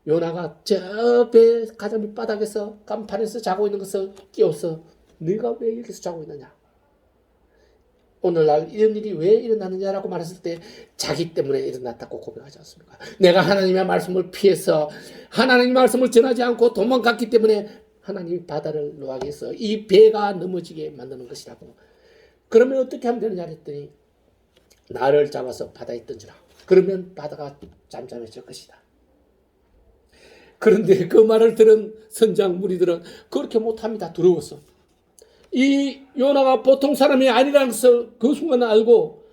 요나가 저 배 가장 밑바닥에서 간판에서 자고 있는 것을 깨워서 네가 왜 여기서 자고 있느냐? 오늘날 이런 일이 왜 일어나느냐라고 말했을 때 자기 때문에 일어났다고 고백하지 않습니까? 내가 하나님의 말씀을 피해서 하나님의 말씀을 전하지 않고 도망갔기 때문에 하나님이 바다를 노하게 해서 이 배가 넘어지게 만드는 것이라고. 그러면 어떻게 하면 되느냐 했더니 나를 잡아서 바다에 던지라. 그러면 바다가 잠잠해질 것이다. 그런데 그 말을 들은 선장 무리들은 그렇게 못합니다. 두려워서. 이 요나가 보통 사람이 아니라는 것을 그 순간 알고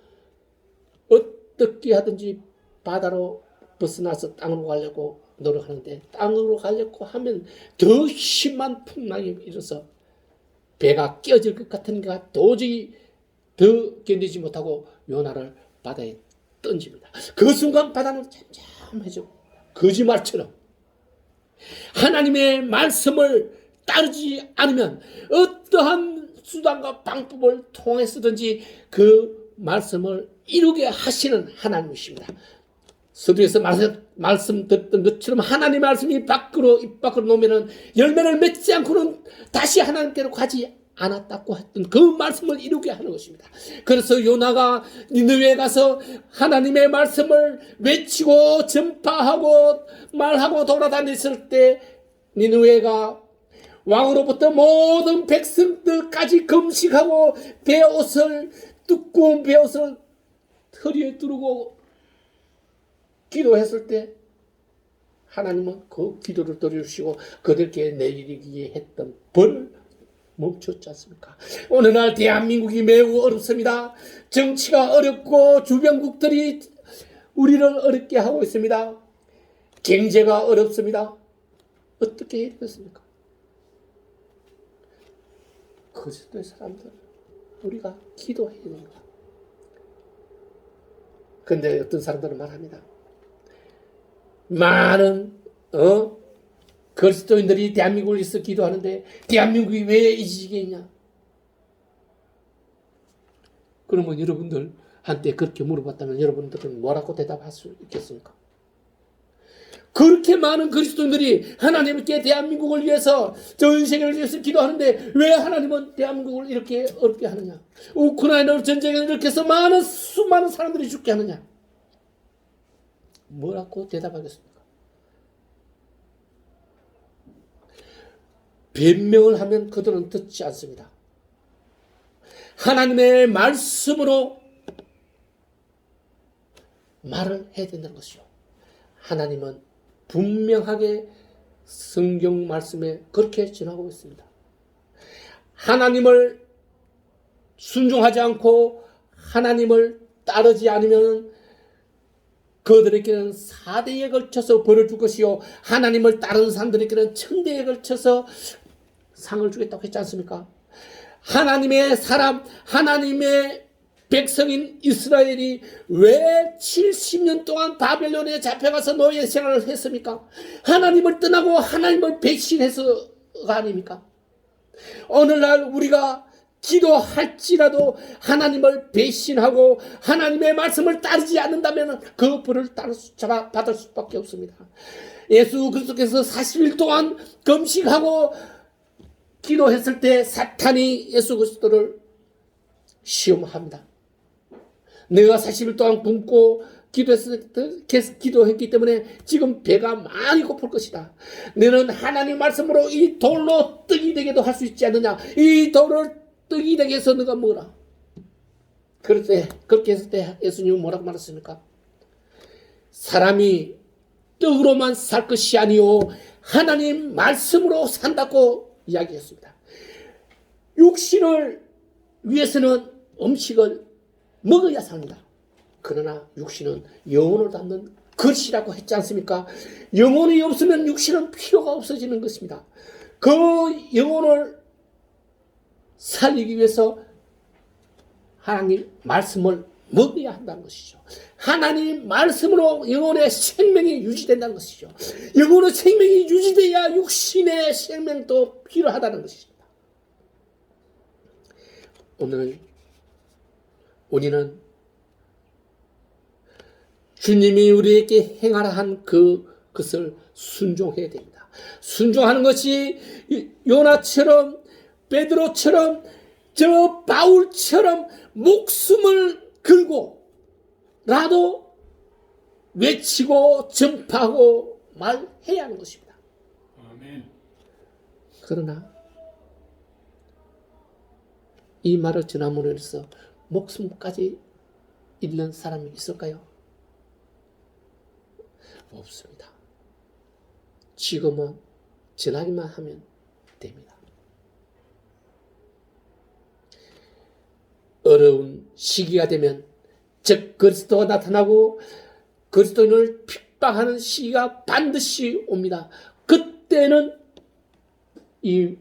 어떻게 하든지 바다로 벗어나서 땅으로 가려고 노력하는데, 땅으로 가려고 하면 더 심한 풍랑이 일어서 배가 깨어질 것 같으니까 도저히 더 견디지 못하고 요나를 바다에 던집니다. 그 순간 바다는 잠잠해지고 거짓말처럼 하나님의 말씀을 따르지 않으면 어떠한 수단과 방법을 통해서든지 그 말씀을 이루게 하시는 하나님이십니다. 서두에서 말씀드렸던 것처럼 하나님의 말씀이 입 밖으로 놓으면 열매를 맺지 않고는 다시 하나님께로 가지 않았다고 했던 그 말씀을 이루게 하는 것입니다. 그래서 요나가 니느웨에 가서 하나님의 말씀을 외치고 전파하고 말하고 돌아다녔을 때 니느웨가 왕으로부터 모든 백성들까지 금식하고 두꺼운 베옷을 허리에 두르고 기도했을 때 하나님은 그 기도를 들어주시고 그들께 내리기에 했던 벌을 멈췄지 않습니까? 오늘날 대한민국이 매우 어렵습니다. 정치가 어렵고 주변국들이 우리를 어렵게 하고 있습니다. 경제가 어렵습니다. 어떻게 해야 되겠습니까? 그리스도의 사람들 우리가 기도해야 됩니다. 그런데 어떤 사람들은 말합니다. 많은 그리스도인들이 대한민국을 위해서 기도하는데 대한민국이 왜 이 지경에 있냐? 그러면 여러분들한테 그렇게 물어봤다면 여러분들은 뭐라고 대답할 수 있겠습니까? 그렇게 많은 그리스도인들이 하나님께 대한민국을 위해서, 전 세계를 위해서 기도하는데 왜 하나님은 대한민국을 이렇게 어렵게 하느냐? 우크라이나 전쟁에 이렇게 해서 수많은 사람들이 죽게 하느냐? 뭐라고 대답하겠습니까? 변명을 하면 그들은 듣지 않습니다. 하나님의 말씀으로 말을 해야 된다는 것이요. 하나님은 분명하게 성경 말씀에 그렇게 전하고 있습니다. 하나님을 순종하지 않고 하나님을 따르지 않으면 그들에게는 4대에 걸쳐서 벌을 줄 것이요 하나님을 따르는 사람들에게는 1000대에 걸쳐서 상을 주겠다고 했지 않습니까? 하나님의 사람, 하나님의 백성인 이스라엘이 왜 70년 동안 바벨론에 잡혀가서 노예 생활을 했습니까? 하나님을 떠나고 하나님을 배신해서가 아닙니까? 오늘날 우리가 기도할지라도 하나님을 배신하고 하나님의 말씀을 따르지 않는다면 그 벌을 받을 수밖에 없습니다. 예수 그리스도께서 40일 동안 금식하고 기도했을 때 사탄이 예수 그리스도를 시험합니다. 내가 40일 동안 굶고 기도했기 때문에 지금 배가 많이 고플 것이다. 너는 하나님 말씀으로 이 돌로 떡이 되게도 할 수 있지 않느냐? 이 돌을 떡이 되게 해서 너가 뭐라? 그렇게 했을 때 예수님은 뭐라고 말했습니까? 사람이 떡으로만 살 것이 아니요 하나님 말씀으로 산다고 이야기했습니다. 육신을 위해서는 음식을 먹어야 삽니다. 그러나 육신은 영혼을 담는 것이라고 했지 않습니까? 영혼이 없으면 육신은 필요가 없어지는 것입니다. 그 영혼을 살리기 위해서 하나님 말씀을 먹어야 한다는 것이죠. 하나님 말씀으로 영혼의 생명이 유지된다는 것이죠. 영혼의 생명이 유지돼야 육신의 생명도 필요하다는 것입니다. 오늘 우리는 주님이 우리에게 행하라 한 그것을 순종해야 됩니다. 순종하는 것이 요나처럼 베드로처럼 저 바울처럼 목숨을 걸고라도 외치고 전파하고 말해야 하는 것입니다. 아멘. 그러나 이 말을 전함으로 해서 목숨까지 잃는 사람이 있을까요? 없습니다. 지금은 전하기만 하면 됩니다. 어려운 시기가 되면, 즉 그리스도가 나타나고 그리스도인을 핍박하는 시기가 반드시 옵니다. 그때는 이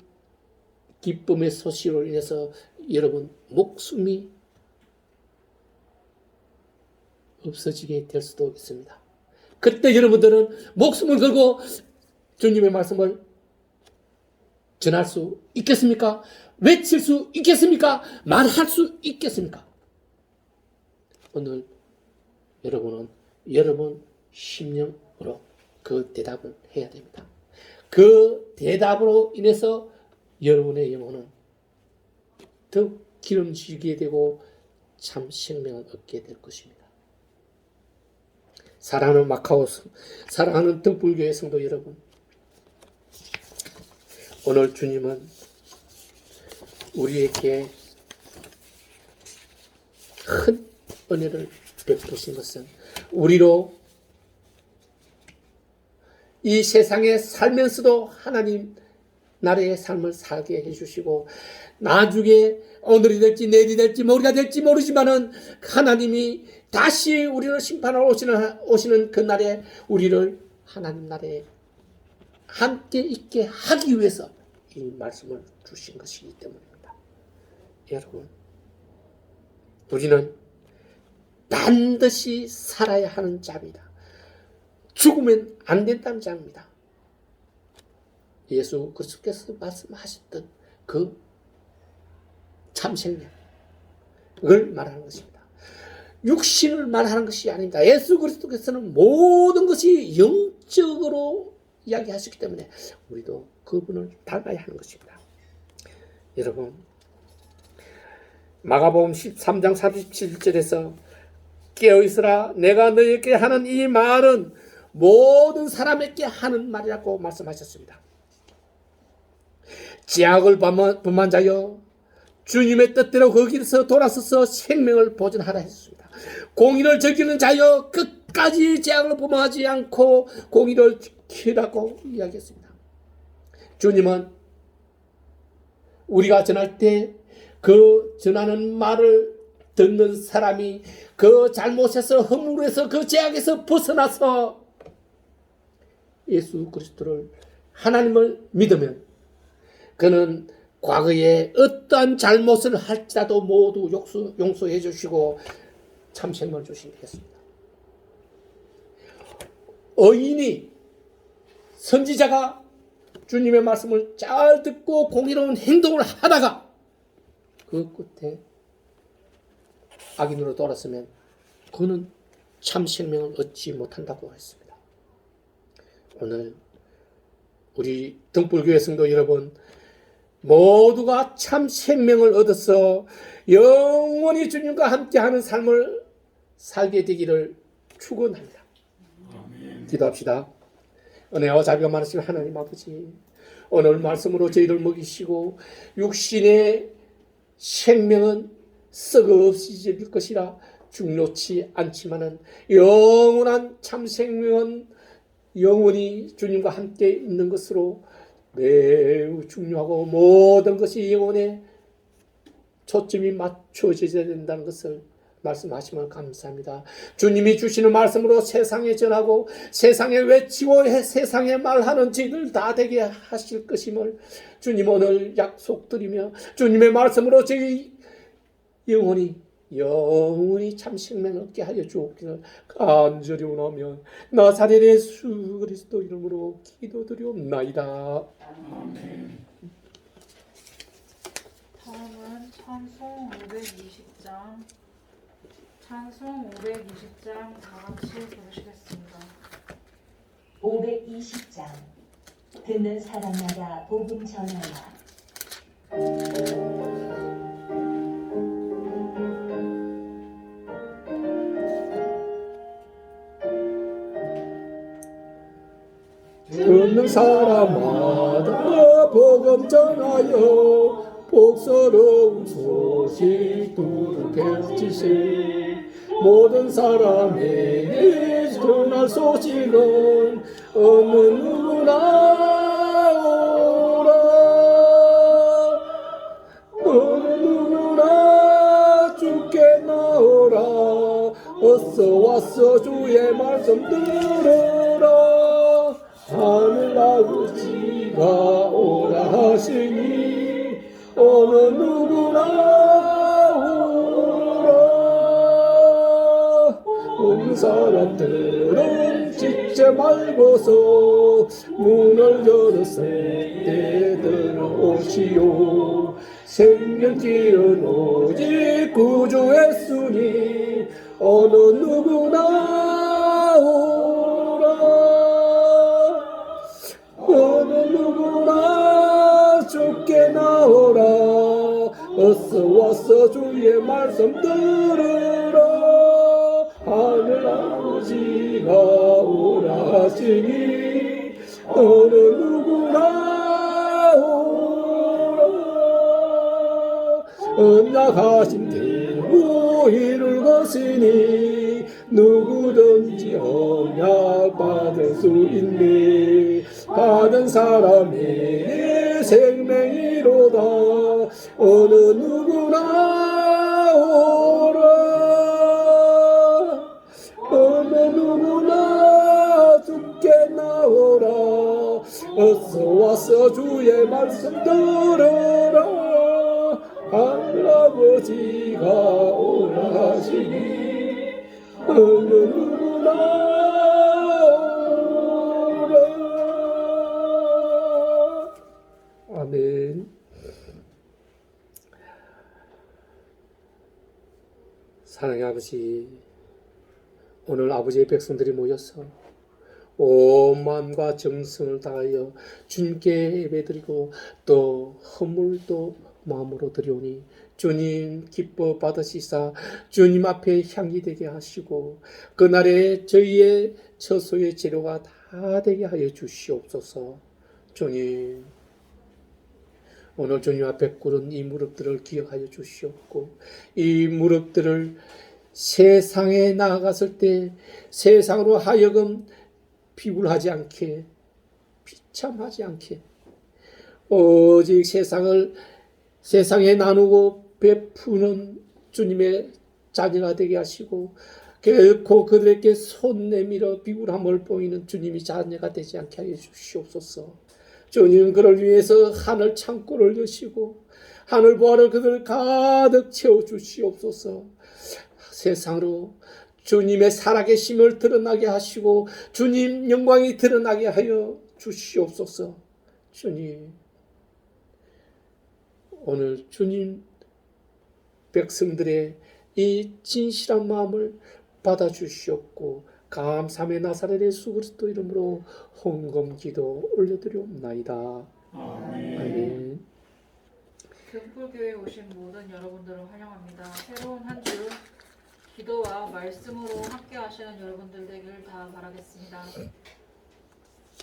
기쁨의 소식으로 인해서 여러분 목숨이 없어지게 될 수도 있습니다. 그때 여러분들은 목숨을 걸고 주님의 말씀을 전할 수 있겠습니까? 외칠 수 있겠습니까? 말할 수 있겠습니까? 오늘 여러분은 여러분 심령으로 그 대답을 해야 됩니다. 그 대답으로 인해서 여러분의 영혼은 더욱 기름지게 되고 참 생명을 얻게 될 것입니다. 사랑하는 마카오, 사랑하는 등불교회 성도 여러분, 오늘 주님은 우리에게 큰 은혜를 베푸신 것은 우리로 이 세상에 살면서도 하나님 나라의 삶을 살게 해주시고, 나중에 오늘이 될지 내일이 될지 모레가 될지 모르지만은 하나님이 다시 우리를 심판하러 오시는 그날에 우리를 하나님 나라에 함께 있게 하기 위해서 이 말씀을 주신 것이기 때문입니다. 여러분, 우리는 반드시 살아야 하는 자입니다. 죽으면 안 된다는 자입니다. 예수 그리스도께서 말씀하셨던 그 참생명을 말하는 것입니다. 육신을 말하는 것이 아닙니다. 예수 그리스도께서는 모든 것이 영적으로 이야기하셨기 때문에 우리도 그분을 닮아야 하는 것입니다. 여러분, 마가복음 13장 47절에서 깨어있으라, 내가 너에게 하는 이 말은 모든 사람에게 하는 말이라고 말씀하셨습니다. 죄악을 범한 자여, 주님의 뜻대로 거기서 돌아서서 생명을 보존하라 했습니다. 공의를 즐기는 자여, 끝까지 죄악을 범하지 않고 공의를 지키라고 이야기했습니다. 주님은 우리가 전할 때 그 전하는 말을 듣는 사람이 그 잘못에서, 허물에서, 그 죄악에서 벗어나서 예수 그리스도를, 하나님을 믿으면 그는 과거에 어떠한 잘못을 할지라도 모두 용서해 주시고 참생명을 주시겠습니다. 의인이, 선지자가 주님의 말씀을 잘 듣고 공의로운 행동을 하다가 그 끝에 악인으로 돌아서면 그는 참 생명을 얻지 못한다고 했습니다. 오늘 우리 등불교회 성도 여러분, 모두가 참 생명을 얻어서 영원히 주님과 함께하는 삶을 살게 되기를 축원합니다. 기도합시다. 은혜와 자비가 많으신 하나님 아버지, 오늘 말씀으로 저희를 먹이시고 육신의 생명은 썩어 없어질 것이라 죽놓지 않지만은 영원한 참 생명은 영원히 주님과 함께 있는 것으로 매우 중요하고, 모든 것이 영혼에 초점이 맞춰져야 된다는 것을 말씀하시면 감사합니다. 주님이 주시는 말씀으로 세상에 전하고 세상에 외치고 세상에 말하는 저희들 다 되게 하실 것임을 주님 오늘 약속드리며, 주님의 말씀으로 저희 영혼이 참 생명 얻게 하여 주옵기를 간절히 원하며 나사렛 예수 그리스도 이름으로 기도드리옵나이다. 다음은 찬송 520장, 찬송 520장 다 같이 부르시겠습니다. 520장. 듣는 사람마다 복음 전하라. 듣는 사람마다 복음 전하여 복스러운 소식 두루케치세. 모든 사람에게 전할 소식은 어느 누구나 오라. 어느 누구나 주 어서 와서 주의 말씀 들으라. 하늘 아버지가 오라 하시니 어느 누구나 오라. 온 사람들은 지체 말고서 문을 열으세 들어오시오. 생명길은 오직 구주 예수니 어느 누구나 오라. 어느 누구나 주께 나오라. 어서 와서 주의 말씀 들으라. 하늘 아버지가 오라 하시니 어느 누구나 오라. 언약하신 대로 이룰 것이니 누구든지 언약 받을 수 있네. 받은 사람에게 생명이로다. 어느 누구나 오라. 어느 누구나 주께 나오라. 어서 와서 주의 말씀 들으라. 하늘 아버지가 오라 하시니 어느 누구나 오라. 아멘. 사랑의 아버지, 오늘 아버지의 백성들이 모여서 온 마음과 정성을 다하여 주님께 예배드리고 또 헌물도 마음으로 드리오니 주님 기뻐 받으시사 주님 앞에 향이 되게 하시고 그날에 저희의 처소의 재료가 다 되게 하여 주시옵소서. 주님, 오늘 주님 앞에 꿇은 이 무릎들을 기억하여 주시옵고 이 무릎들을 세상에 나아갔을 때 세상으로 하여금 비굴하지 않게, 비참하지 않게 오직 세상에 나누고 베푸는 주님의 자녀가 되게 하시고 결코 그들에게 손 내밀어 비굴함을 보이는 주님이 자녀가 되지 않게 하여 주시옵소서. 주님, 그를 위해서 하늘 창고를 여시고 하늘 보화를 그들 가득 채워 주시옵소서. 세상으로 주님의 살아계심을 드러나게 하시고 주님 영광이 드러나게 하여 주시옵소서. 주님, 오늘 주님 백성들의 이 진실한 마음을 받아주시옵고 감사함의 나사렛 예수 그리스도 이름으로 헌금기도 올려드리옵나이다. 아멘. 등불교회에 오신 모든 여러분들을 환영합니다. 새로운 한 주 기도와 말씀으로 함께 하시는 여러분들 되길 다 바라겠습니다.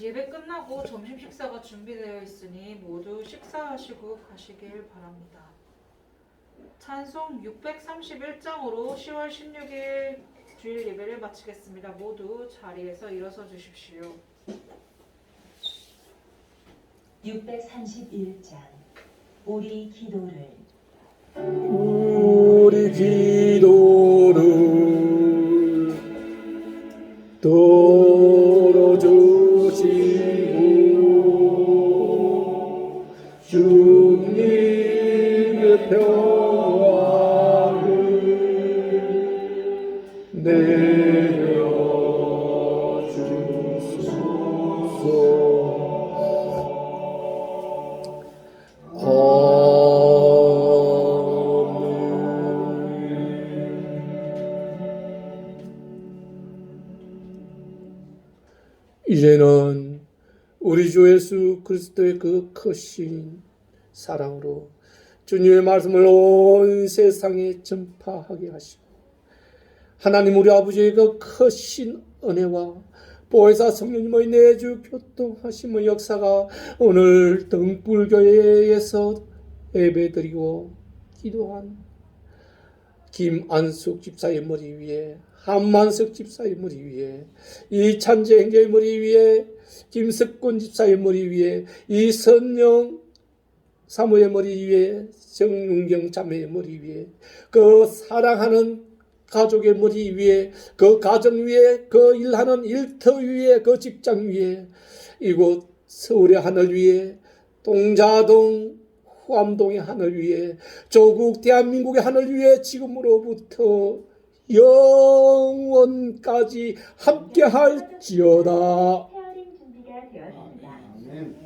예배 끝나고 점심 식사가 준비되어 있으니 모두 식사하시고 가시길 바랍니다. 찬송 631장으로 10월 16일 주일 예배를 마치겠습니다. 모두 자리에서 일어서 주십시오. 631장 우리 기도를 우리 기도를 들어주시고 주님의 평화를 내려주소서. 이제는 우리 주 예수 그리스도의 그 크신 사랑으로 주님의 말씀을 온 세상에 전파하게 하시고 하나님 우리 아버지의 그 크신 은혜와 보혜사 성령님의 내주 교통하심의 역사가 오늘 등불교회에서 예배드리고 기도한 김안숙 집사의 머리 위에, 한만석 집사의 머리 위에, 이찬재 행자의 머리 위에, 김석곤 집사의 머리 위에, 이선영 사모의 머리 위에, 정윤경 자매의 머리 위에 그 사랑하는 가족의 머리 위에, 그 가정 위에, 그 일하는 일터 위에, 그 직장 위에, 이곳 서울의 하늘 위에, 동자동 후암동의 하늘 위에, 조국 대한민국의 하늘 위에 지금으로부터 영원까지 함께할지어다. 페어링 준비가 되었습니다. 아멘.